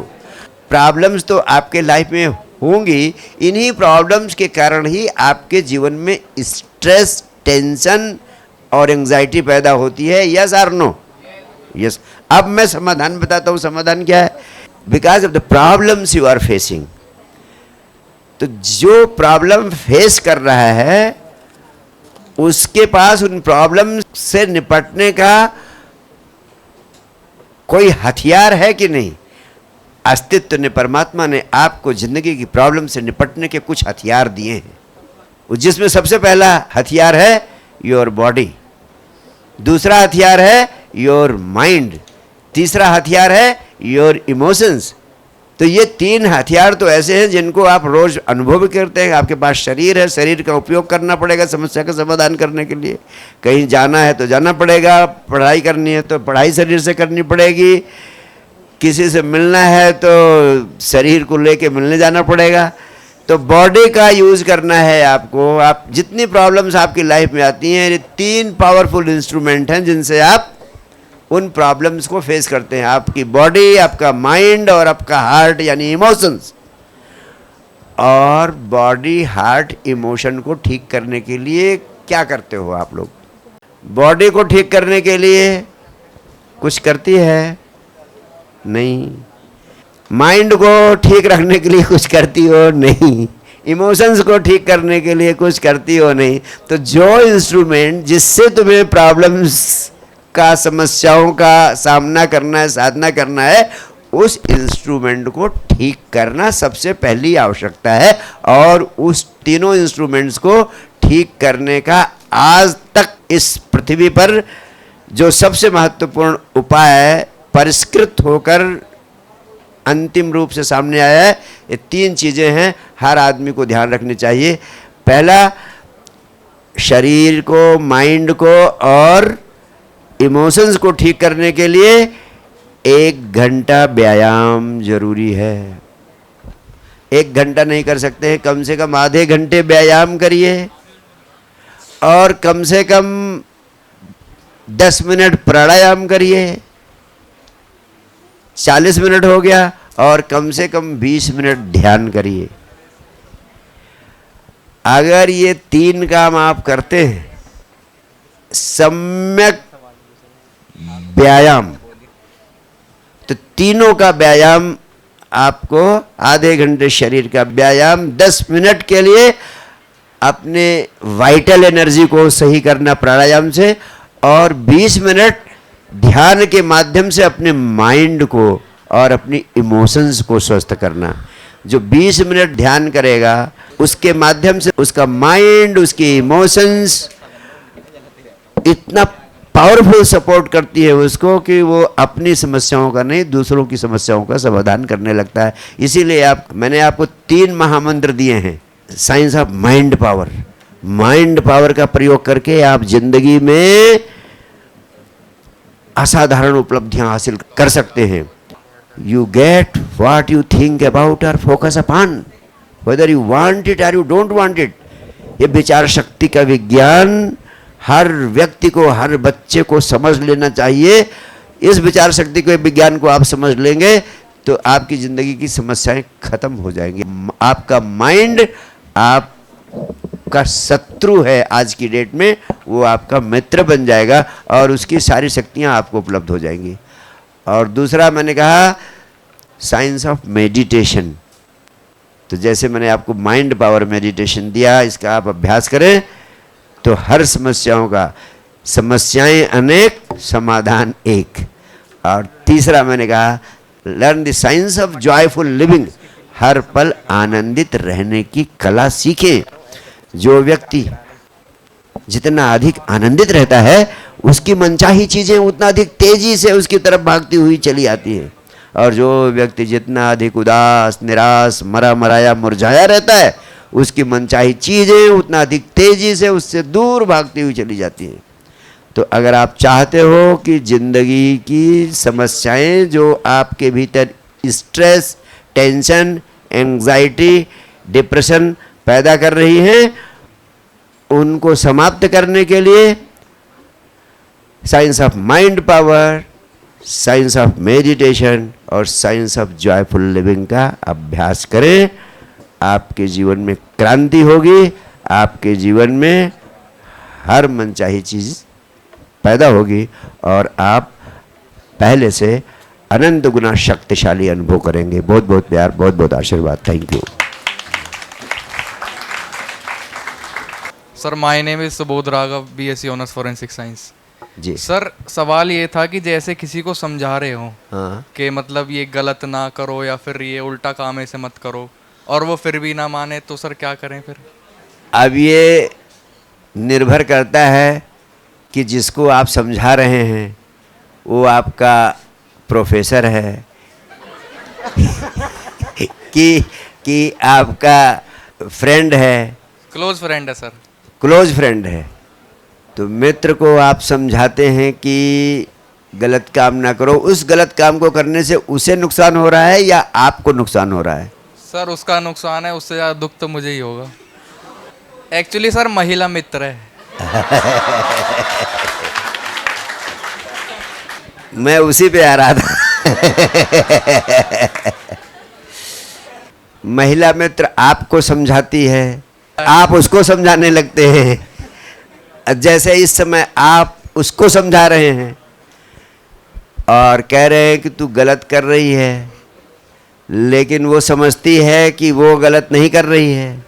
Problems तो आपके लाइफ में होंगी, इन्हीं प्रॉब्लम्स के कारण ही आपके जीवन में स्ट्रेस, टेंशन और एंजाइटी पैदा होती है। यस और नो? यस। अब मैं समाधान बताता हूँ। समाधान क्या है? Because of the problems you are facing. तो जो प्रॉब्लम फेस कर रहा है उसके पास उन प्रॉब्लम से निपटने का कोई हथियार है कि नहीं? अस्तित्व ने, परमात्मा ने आपको जिंदगी की प्रॉब्लम से निपटने के कुछ हथियार दिए हैं, जिसमें सबसे पहला हथियार है योर बॉडी, दूसरा हथियार है योर माइंड, तीसरा हथियार है योर इमोशंस। तो ये तीन हथियार तो ऐसे हैं जिनको आप रोज अनुभव करते हैं। आपके पास शरीर है, शरीर का उपयोग करना पड़ेगा समस्या का समाधान करने के लिए। कहीं जाना है तो जाना पड़ेगा, पढ़ाई करनी है तो पढ़ाई शरीर से करनी पड़ेगी, किसी से मिलना है तो शरीर को लेके मिलने जाना पड़ेगा। तो बॉडी का यूज़ करना है आपको। आप जितनी प्रॉब्लम्स आपकी लाइफ में आती हैं, ये तीन पावरफुल इंस्ट्रूमेंट हैं जिनसे आप उन प्रॉब्लम्स को फेस करते हैं। आपकी बॉडी, आपका माइंड और आपका हार्ट यानी इमोशंस। और बॉडी, हार्ट, इमोशन को ठीक करने के लिए क्या करते हो आप लोग? बॉडी को ठीक करने के लिए कुछ करती है? नहीं। माइंड को ठीक रखने के लिए कुछ करती हो? नहीं। इमोशंस को ठीक करने के लिए कुछ करती हो? नहीं। तो जो इंस्ट्रूमेंट जिससे तुम्हें प्रॉब्लम्स का, समस्याओं का सामना करना है, साधना करना है, उस इंस्ट्रूमेंट को ठीक करना सबसे पहली आवश्यकता है। और उस तीनों इंस्ट्रूमेंट्स को ठीक करने का आज तक इस पृथ्वी पर जो सबसे महत्वपूर्ण उपाय परिष्कृत होकर अंतिम रूप से सामने आया है, ये तीन चीज़ें हैं, हर आदमी को ध्यान रखनी चाहिए। पहला, शरीर को, माइंड को और इमोशंस को ठीक करने के लिए 1 घंटा व्यायाम जरूरी है। 1 घंटा नहीं कर सकते, कम से कम आधे घंटे व्यायाम करिए, और कम से कम 10 मिनट प्राणायाम करिए। 40 मिनट हो गया, और कम से कम 20 मिनट ध्यान करिए। अगर ये 3 काम आप करते हैं, सम्यक व्यायाम, तो तीनों का व्यायाम आपको, आधे घंटे शरीर का व्यायाम, 10 मिनट के लिए अपने वाइटल एनर्जी को सही करना प्राणायाम से, और 20 मिनट ध्यान के माध्यम से अपने माइंड को और अपनी इमोशंस को स्वस्थ करना। जो 20 मिनट ध्यान करेगा उसके माध्यम से उसका माइंड, उसकी इमोशंस इतना पावरफुल सपोर्ट करती है उसको कि वो अपनी समस्याओं का नहीं, दूसरों की समस्याओं का समाधान करने लगता है। इसीलिए मैंने आपको 3 महामंत्र दिए हैं। Science of mind power. Mind power का प्रयोग करके आप जिंदगी में असाधारण उपलब्धियां हासिल कर सकते हैं। You get what you think about और focus upon, whether you want it और यू डोंट वांट इट। ये विचार शक्ति का विज्ञान हर व्यक्ति को, हर बच्चे को समझ लेना चाहिए। इस विचार शक्ति के विज्ञान को आप समझ लेंगे तो आपकी ज़िंदगी की समस्याएं खत्म हो जाएंगी। आपका माइंड, आप का शत्रु है आज की डेट में, वो आपका मित्र बन जाएगा और उसकी सारी शक्तियां आपको उपलब्ध हो जाएंगी। और दूसरा मैंने कहा साइंस ऑफ मेडिटेशन। तो जैसे मैंने आपको माइंड पावर मेडिटेशन दिया, इसका आप अभ्यास करें तो हर समस्याओं का, समस्याएं अनेक समाधान एक। और तीसरा मैंने कहा learn the science of joyful living, हर पल आनंदित रहने की कला सीखें। जो व्यक्ति जितना अधिक आनंदित रहता है उसकी मनचाही चीजें उतना अधिक तेजी से उसकी तरफ भागती हुई चली आती हैं, और जो व्यक्ति जितना अधिक उदास, निराश, मरा मराया, मुरझाया रहता है उसकी मनचाही चीजें उतना अधिक तेजी से उससे दूर भागती हुई चली जाती हैं। तो अगर आप चाहते हो कि जिंदगी की समस्याएं जो आपके भीतर स्ट्रेस, टेंशन, एंजाइटी, डिप्रेशन पैदा कर रही हैं, उनको समाप्त करने के लिए science of mind power, science of meditation और साइंस ऑफ जॉयफुल लिविंग का अभ्यास करें। आपके जीवन में क्रांति होगी, आपके जीवन में हर मनचाही चीज़ पैदा होगी और आप पहले से अनंत गुना शक्तिशाली अनुभव करेंगे। बहुत बहुत प्यार, बहुत बहुत आशीर्वाद। Thank you. Sir my name is Subodh Raghav, BSc honours forensic science. जी सर, सवाल ये था कि जैसे किसी को समझा रहे हो हाँ कि मतलब ये गलत ना करो या फिर ये उल्टा काम ऐसे मत करो, और वो फिर भी ना माने, तो सर क्या करें फिर? अब ये निर्भर करता है कि जिसको आप समझा रहे हैं वो आपका प्रोफेसर है कि आपका फ्रेंड है। क्लोज फ्रेंड है सर। क्लोज फ्रेंड है तो मित्र को आप समझाते हैं कि गलत काम ना करो, उस गलत काम को करने से उसे नुकसान हो रहा है या आपको नुकसान हो रहा है? सर उसका नुकसान है, उससे ज़्यादा दुख तो मुझे ही होगा। एक्चुअली सर महिला मित्र है। मैं उसी पे आ रहा था। महिला मित्र आपको समझाती है, आप उसको समझाने लगते हैं। जैसे इस समय आप उसको समझा रहे हैं और कह रहे हैं कि तू गलत कर रही है, लेकिन वो समझती है कि वो गलत नहीं कर रही है।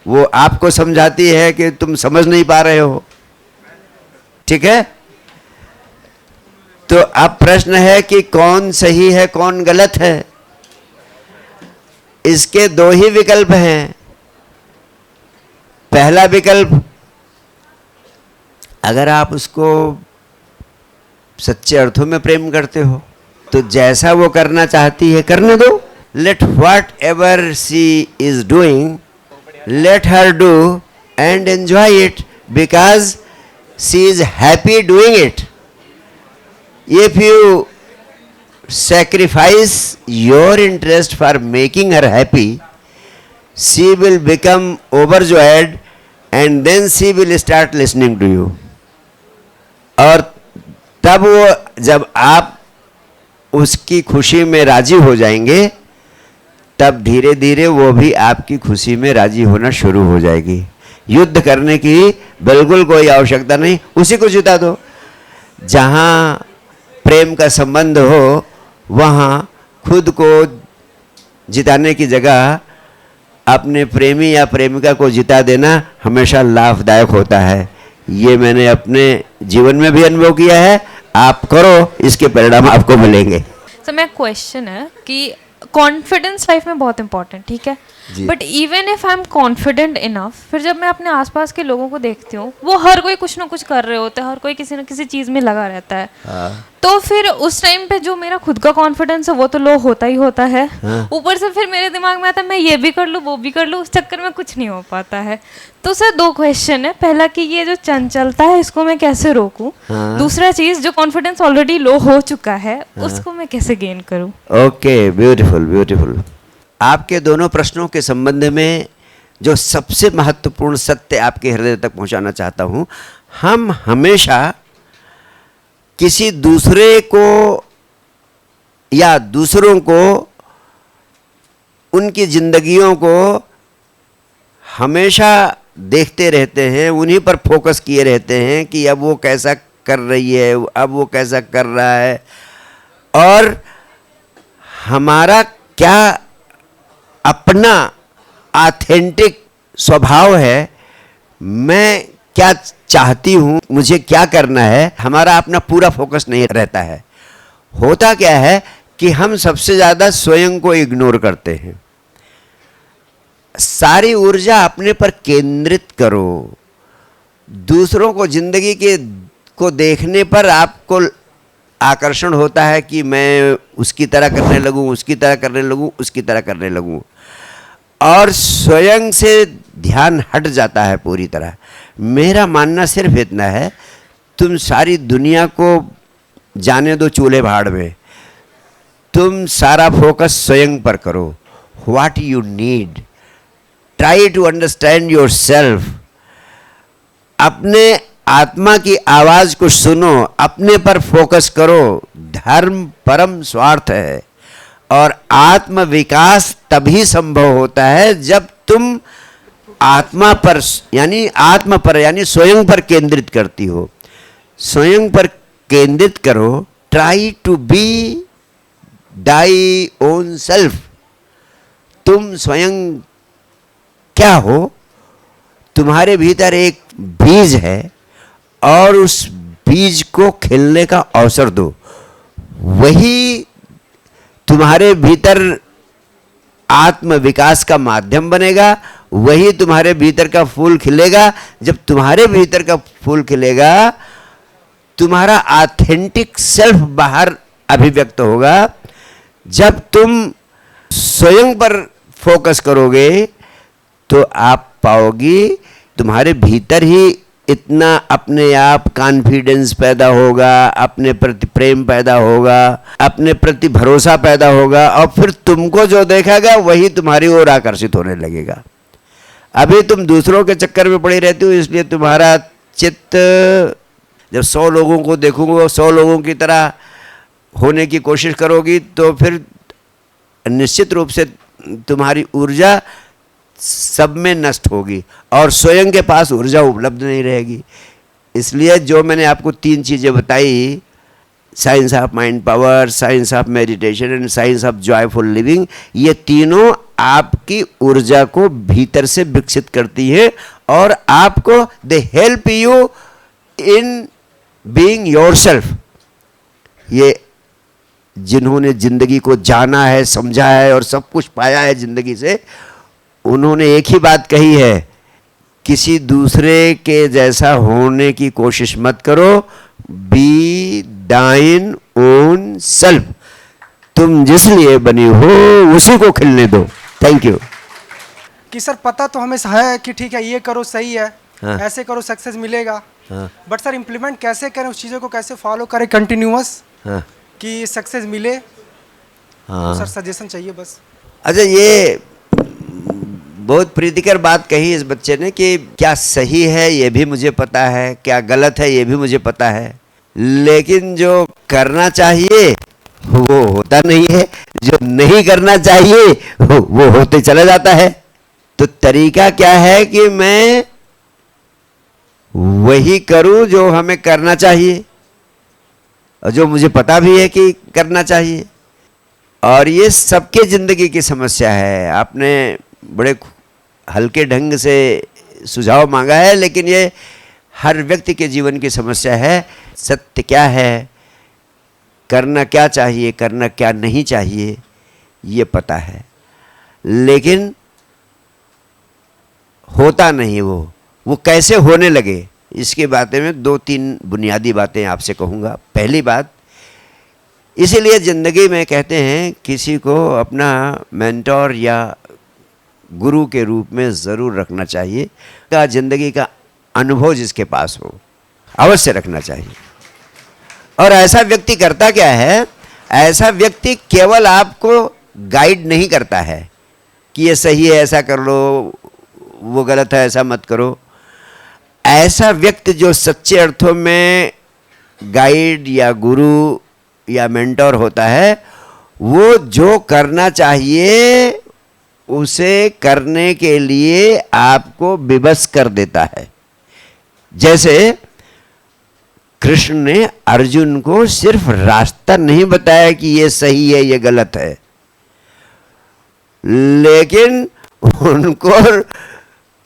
वो आपको समझाती है कि तुम समझ नहीं पा रहे हो। ठीक है? तो अब प्रश्न है कि कौन सही है, कौन गलत है? इसके दो ही विकल्प हैं। पहला विकल्प, अगर आप उसको सच्चे अर्थों में प्रेम करते हो तो जैसा वो करना चाहती है करने दो। Let whatever she is doing, let her do and enjoy it because she is happy doing it. If you sacrifice your interest for making her happy, she will become overjoyed and then she will start listening to you. और तब वो, जब आप उसकी खुशी में राजी हो जाएंगे, तब धीरे धीरे वो भी आपकी खुशी में राजी होना शुरू हो जाएगी। युद्ध करने की बिल्कुल कोई आवश्यकता नहीं, उसी को जिता दो। जहाँ प्रेम का संबंध हो वहाँ खुद को जिताने की जगह अपने प्रेमी या प्रेमिका को जिता देना हमेशा लाभदायक होता है। ये मैंने अपने जीवन में भी अनुभव किया है। आप करो, इसके परिणाम आपको मिलेंगे। सर मेरा क्वेश्चन है कि कॉन्फिडेंस लाइफ में बहुत इंपॉर्टेंट, ठीक है, but even if I am confident enough, फिर जब मैं अपने आसपास के लोगों को देखती हूँ वो हर कोई कुछ ना कुछ कर रहे होते हैं, हर कोई किसी ना किसी चीज़ में लगा रहता है। तो फिर उस टाइम पे जो मेरा खुद का कॉन्फिडेंस है वो तो लो होता ही होता है। ऊपर से फिर मेरे दिमाग में आता है मैं ये भी कर लूँ वो भी कर लूँ, उस चक्कर में कुछ नहीं हो पाता है। तो सर दो क्वेश्चन है, पहला कि ये जो चंचलता है इसको मैं कैसे रोकूं, दूसरा चीज जो कॉन्फिडेंस ऑलरेडी लो हो चुका है उसको मैं कैसे गेन करूं। Okay, beautiful beautiful. आपके दोनों प्रश्नों के संबंध में जो सबसे महत्वपूर्ण सत्य आपके हृदय तक पहुंचाना चाहता हूं, हम हमेशा किसी दूसरे को या दूसरों को, उनकी जिंदगियों को हमेशा देखते रहते हैं, उन्हीं पर फोकस किए रहते हैं कि अब वो कैसा कर रही है, अब वो कैसा कर रहा है, और हमारा क्या अपना ऑथेंटिक स्वभाव है, मैं क्या चाहती हूँ, मुझे क्या करना है, हमारा अपना पूरा फोकस नहीं रहता है। होता क्या है कि हम सबसे ज़्यादा स्वयं को इग्नोर करते हैं। सारी ऊर्जा अपने पर केंद्रित करो। दूसरों को जिंदगी के को देखने पर आपको आकर्षण होता है कि मैं उसकी तरह करने लगूं, उसकी तरह करने लगूं, उसकी तरह करने लगूं, और स्वयं से ध्यान हट जाता है पूरी तरह। मेरा मानना सिर्फ इतना है, तुम सारी दुनिया को जाने दो चूल्हे भाड़ में, तुम सारा फोकस स्वयं पर करो। What you need, try to understand yourself. अपने आत्मा की आवाज को सुनो, अपने पर फोकस करो। धर्म परम स्वार्थ है, और आत्म विकास तभी संभव होता है जब तुम आत्मा पर यानी स्वयं पर केंद्रित करती हो। स्वयं पर केंद्रित करो। Try to be thy own self. तुम स्वयं क्या हो? तुम्हारे भीतर एक बीज है, और उस बीज को खिलने का अवसर दो। वही तुम्हारे भीतर आत्म विकास का माध्यम बनेगा, वही तुम्हारे भीतर का फूल खिलेगा। जब तुम्हारे भीतर का फूल खिलेगा, तुम्हारा ऑथेंटिक सेल्फ बाहर अभिव्यक्त होगा। जब तुम स्वयं पर फोकस करोगे तो आप पाओगी तुम्हारे भीतर ही इतना अपने आप कॉन्फिडेंस पैदा होगा, अपने प्रति प्रेम पैदा होगा, अपने प्रति भरोसा पैदा होगा, और फिर तुमको जो देखेगा वही तुम्हारी ओर आकर्षित होने लगेगा। अभी तुम दूसरों के चक्कर में पड़ी रहती हो, इसलिए तुम्हारा चित्त जब 100 लोगों को देखोगे, 100 लोगों की तरह होने की कोशिश करोगी, तो फिर निश्चित रूप से तुम्हारी ऊर्जा सब में नष्ट होगी, और स्वयं के पास ऊर्जा उपलब्ध नहीं रहेगी। इसलिए जो मैंने आपको 3 चीज़ें बताई, science of mind power, science of meditation and science of joyful living, ये तीनों आपकी ऊर्जा को भीतर से विकसित करती है, और आपको they help you in being yourself. ये जिन्होंने जिंदगी को जाना है, समझा है और सब कुछ पाया है जिंदगी से, उन्होंने एक ही बात कही है, किसी दूसरे के जैसा होने की कोशिश मत करो, बी दाइन ओन सेल्फ। तुम जिस लिए बनी हो उसी को खिलने दो। Thank you. कि सर पता तो हमें है कि ठीक है ये करो सही है, हाँ। ऐसे करो सक्सेस मिलेगा, हाँ। बट सर इम्प्लीमेंट कैसे करें, उस चीज़ों को कैसे फॉलो करें कंटिन्यूअस, हाँ। कि सक्सेस मिले। हाँ। सर सजेशन चाहिए बस। अच्छा, ये बहुत प्रीतिकर बात कही इस बच्चे ने कि क्या सही है ये भी मुझे पता है, क्या गलत है ये भी मुझे पता है, लेकिन जो करना चाहिए वो होता नहीं है, जो नहीं करना चाहिए वो होते चला जाता है। तो तरीका क्या है कि मैं वही करूं जो हमें करना चाहिए, और जो मुझे पता भी है कि करना चाहिए। और ये सबके ज़िंदगी की समस्या है। आपने बड़े हल्के ढंग से सुझाव मांगा है, लेकिन ये हर व्यक्ति के जीवन की समस्या है। सत्य क्या है, करना क्या चाहिए, करना क्या नहीं चाहिए, ये पता है, लेकिन होता नहीं। वो कैसे होने लगे, इसके बारे में 2-3 बुनियादी बातें आपसे कहूँगा। पहली बात, इसीलिए ज़िंदगी में कहते हैं किसी को अपना मेंटोर या गुरु के रूप में ज़रूर रखना चाहिए, का ज़िंदगी का अनुभव जिसके पास हो अवश्य रखना चाहिए। और ऐसा व्यक्ति करता क्या है, ऐसा व्यक्ति केवल आपको गाइड नहीं करता है कि ये सही है ऐसा कर लो, वो गलत है ऐसा मत करो। ऐसा व्यक्ति जो सच्चे अर्थों में गाइड या गुरु या मेंटोर होता है, वो जो करना चाहिए उसे करने के लिए आपको विवश कर देता है। जैसे कृष्ण ने अर्जुन को सिर्फ रास्ता नहीं बताया कि ये सही है ये गलत है, लेकिन उनको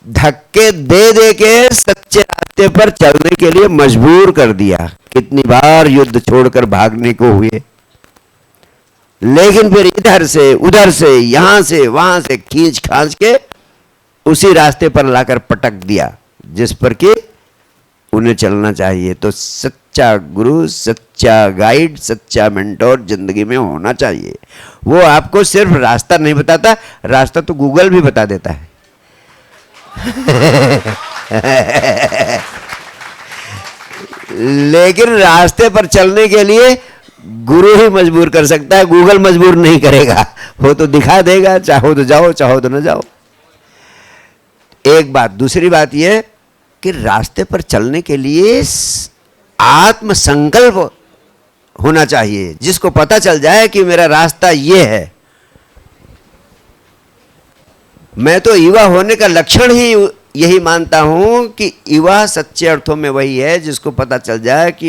धक्के दे दे के सच्चे रास्ते पर चलने के लिए मजबूर कर दिया। कितनी बार युद्ध छोड़कर भागने को हुए, लेकिन फिर इधर से उधर से यहां से वहां से खींच खांच के उसी रास्ते पर लाकर पटक दिया जिस पर कि उन्हें चलना चाहिए। तो सच्चा गुरु, सच्चा गाइड, सच्चा मेंटोर जिंदगी में होना चाहिए। वो आपको सिर्फ रास्ता नहीं बताता, रास्ता तो गूगल भी बता देता है। लेकिन रास्ते पर चलने के लिए गुरु ही मजबूर कर सकता है, गूगल मजबूर नहीं करेगा। वो तो दिखा देगा, चाहो तो जाओ चाहो तो न जाओ। एक बात। दूसरी बात यह कि रास्ते पर चलने के लिए आत्म संकल्प होना चाहिए, जिसको पता चल जाए कि मेरा रास्ता ये है। मैं तो युवा होने का लक्षण ही यही मानता हूं कि युवा सच्चे अर्थों में वही है जिसको पता चल जाए कि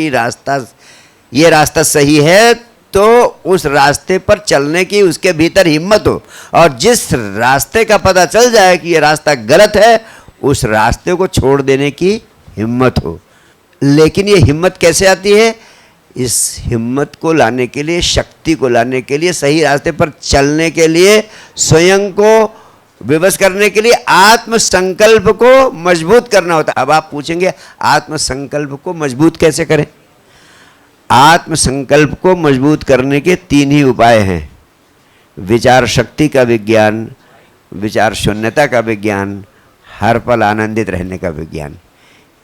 ये रास्ता सही है, तो उस रास्ते पर चलने की उसके भीतर हिम्मत हो। और जिस रास्ते का पता चल जाए कि ये रास्ता गलत है, उस रास्ते को छोड़ देने की हिम्मत हो। लेकिन ये हिम्मत कैसे आती है? इस हिम्मत को लाने के लिए, शक्ति को लाने के लिए, सही रास्ते पर चलने के लिए, स्वयं को विवश करने के लिए आत्म संकल्प को मजबूत करना होता है। अब आप पूछेंगे आत्म संकल्प को मजबूत कैसे करें? आत्म संकल्प को मजबूत करने के 3 ही उपाय हैं। विचार शक्ति का विज्ञान, विचार शून्यता का विज्ञान, हर पल आनंदित रहने का विज्ञान।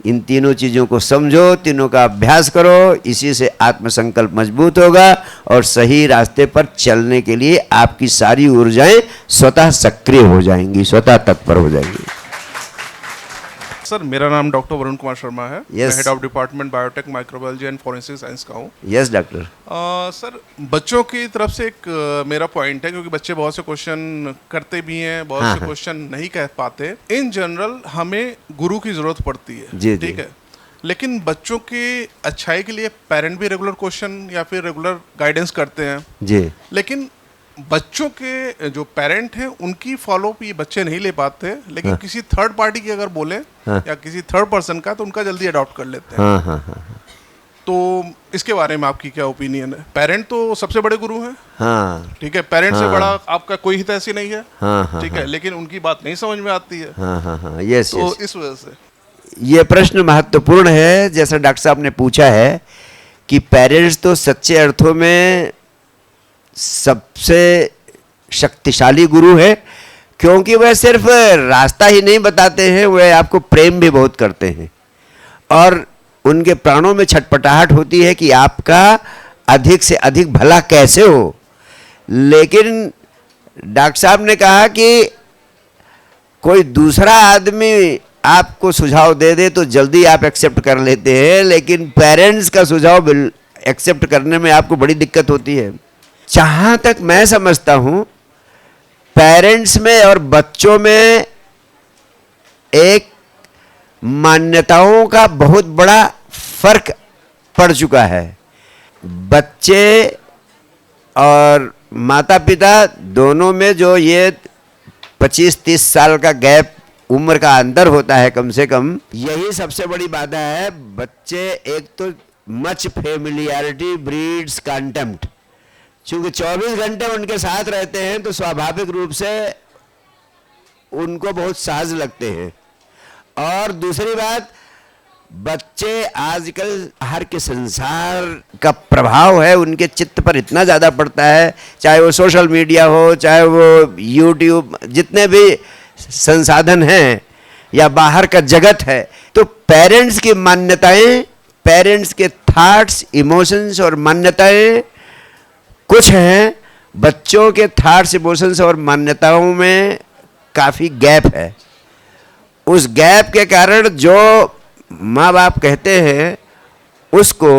इन तीनों चीज़ों को समझो, तीनों का अभ्यास करो, इसी से आत्मसंकल्प मजबूत होगा और सही रास्ते पर चलने के लिए आपकी सारी ऊर्जाएं स्वतः सक्रिय हो जाएंगी, स्वतः तत्पर हो जाएंगी। सर, मेरा नाम डॉक्टर वरुण कुमार शर्मा है। Yes. मैं head of department biotech, microbiology and forensic science का हूँ। Yes doctor. सर, बच्चों की तरफ से एक मेरा पॉइंट है, क्योंकि बच्चे बहुत से क्वेश्चन करते भी हैं, बहुत से क्वेश्चन नहीं कह पाते। इन जनरल हमें गुरु की जरूरत पड़ती है, जी, ठीक जी। है। लेकिन बच्चों की अच्छाई के लिए पेरेंट भी रेगुलर क्वेश्चन या फिर रेगुलर गाइडेंस करते हैं जी। लेकिन बच्चों के जो पेरेंट हैं उनकी फॉलोअप ये बच्चे नहीं ले पाते। लेकिन किसी थर्ड पार्टी की अगर बोले या किसी थर्ड पर्सन का, तो उनका जल्दी अडॉप्ट कर लेते हैं। तो इसके बारे में आपकी क्या ओपिनियन है? पेरेंट तो सबसे बड़े गुरु हैं, ठीक है। पेरेंट से बड़ा आपका कोई हित ऐसी नहीं है, ठीक है। लेकिन उनकी बात नहीं समझ में आती है। यस, तो यस। इस वजह से ये प्रश्न महत्वपूर्ण है। जैसा डॉक्टर साहब ने पूछा है कि पेरेंट्स तो सच्चे अर्थों में सबसे शक्तिशाली गुरु है, क्योंकि वह सिर्फ रास्ता ही नहीं बताते हैं, वह आपको प्रेम भी बहुत करते हैं और उनके प्राणों में छटपटाहट होती है कि आपका अधिक से अधिक भला कैसे हो। लेकिन डॉक्टर साहब ने कहा कि कोई दूसरा आदमी आपको सुझाव दे दे तो जल्दी आप एक्सेप्ट कर लेते हैं, लेकिन पेरेंट्स का सुझाव एक्सेप्ट करने में आपको बड़ी दिक्कत होती है। जहाँ तक मैं समझता हूँ, पेरेंट्स में और बच्चों में एक मान्यताओं का बहुत बड़ा फर्क पड़ चुका है। बच्चे और माता पिता दोनों में जो ये 25-30 साल का गैप, उम्र का अंतर होता है कम से कम, यही सबसे बड़ी बाधा है। बच्चे एक तो मच फेमिलियरिटी ब्रीड्स कंटेम्प्ट, चूंकि 24 घंटे उनके साथ रहते हैं तो स्वाभाविक रूप से उनको बहुत सहज लगते हैं। और दूसरी बात, बच्चे आजकल बाहर के संसार का प्रभाव है उनके चित्त पर इतना ज़्यादा पड़ता है, चाहे वो सोशल मीडिया हो, चाहे वो यूट्यूब, जितने भी संसाधन हैं या बाहर का जगत है। तो पेरेंट्स की मान्यताएं, पेरेंट्स के थॉट्स, इमोशंस और मान्यताएं कुछ हैं, बच्चों के थॉट्स, इमोशंस और मान्यताओं में काफ़ी गैप है। उस गैप के कारण जो माँ बाप कहते हैं उसको,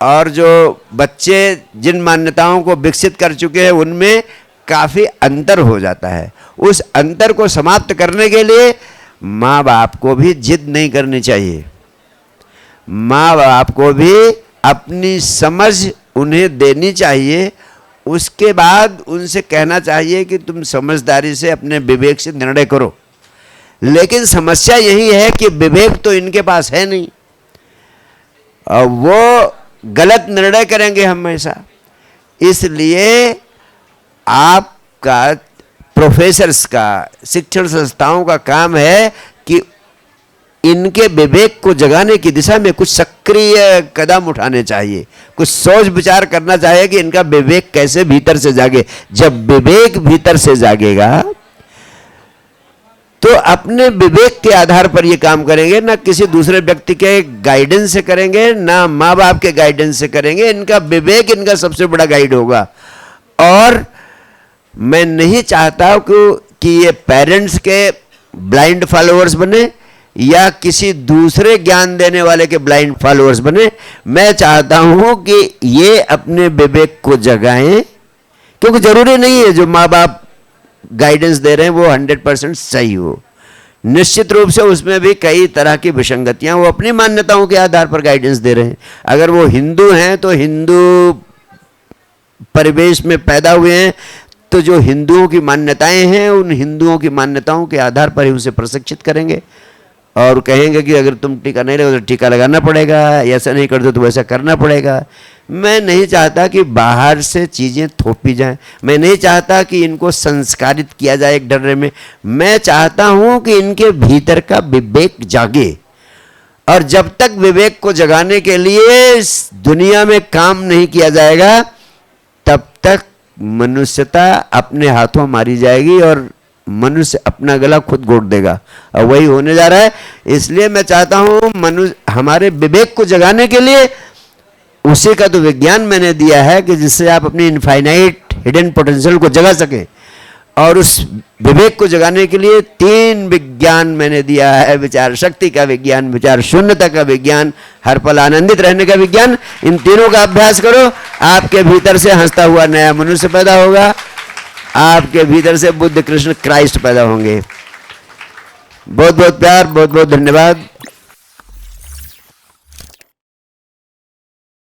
और जो बच्चे जिन मान्यताओं को विकसित कर चुके हैं उनमें काफ़ी अंतर हो जाता है। उस अंतर को समाप्त करने के लिए माँ बाप को भी जिद नहीं करनी चाहिए। माँ बाप को भी अपनी समझ उन्हें देनी चाहिए। उसके बाद उनसे कहना चाहिए कि तुम समझदारी से अपने विवेक से निर्णय करो। लेकिन समस्या यही है कि विवेक तो इनके पास है नहीं और वो गलत निर्णय करेंगे हमेशा। इसलिए आपका, प्रोफेसर्स का, शिक्षण संस्थाओं का काम है कि इनके विवेक को जगाने की दिशा में कुछ सक्रिय कदम उठाने चाहिए, कुछ सोच विचार करना चाहिए कि इनका विवेक कैसे भीतर से जागे। जब विवेक भीतर से जागेगा तो अपने विवेक के आधार पर ये काम करेंगे, ना किसी दूसरे व्यक्ति के गाइडेंस से करेंगे, ना माँ बाप के गाइडेंस से करेंगे। इनका विवेक इनका सबसे बड़ा गाइड होगा। और मैं नहीं चाहता कि ये पेरेंट्स के ब्लाइंड फॉलोअर्स बने या किसी दूसरे ज्ञान देने वाले के ब्लाइंड फॉलोअर्स बने। मैं चाहता हूं कि ये अपने विवेक को जगाएं, क्योंकि जरूरी नहीं है जो माँ बाप गाइडेंस दे रहे हैं वो 100% सही हो। निश्चित रूप से उसमें भी कई तरह की विसंगतियां, वो अपनी मान्यताओं के आधार पर गाइडेंस दे रहे हैं। अगर वो हिंदू हैं तो हिंदू परिवेश में पैदा हुए हैं, तो जो हिंदुओं की मान्यताएं हैं उन हिंदुओं की मान्यताओं के आधार पर ही उसे प्रशिक्षित करेंगे और कहेंगे कि अगर तुम टीका नहीं लगाओ तो टीका लगाना पड़ेगा, ऐसा नहीं कर दो तो वैसा करना पड़ेगा। मैं नहीं चाहता कि बाहर से चीज़ें थोपी जाएं। मैं नहीं चाहता कि इनको संस्कारित किया जाए एक डर में। मैं चाहता हूं कि इनके भीतर का विवेक जागे। और जब तक विवेक को जगाने के लिए इस दुनिया में काम नहीं किया जाएगा तब तक मनुष्यता अपने हाथों मारी जाएगी और मनुष्य अपना गला खुद घोट देगा, और वही होने जा रहा है। इसलिए मैं चाहता हूं मनुष्य हमारे विवेक को जगाने के लिए उसी का तो विज्ञान मैंने दिया है कि जिससे आप अपनी इनफाइनाइट हिडन पोटेंशियल को जगा सकें। और उस विवेक को जगाने के लिए 3 विज्ञान मैंने दिया है: विचार शक्ति का विज्ञान, विचार शून्यता का विज्ञान, हर पल आनंदित रहने का विज्ञान। इन तीनों का अभ्यास करो, आपके भीतर से हंसता हुआ नया मनुष्य पैदा होगा, आपके भीतर से बुद्ध, कृष्ण, क्राइस्ट पैदा होंगे। बहुत बहुत प्यार, बहुत बहुत धन्यवाद।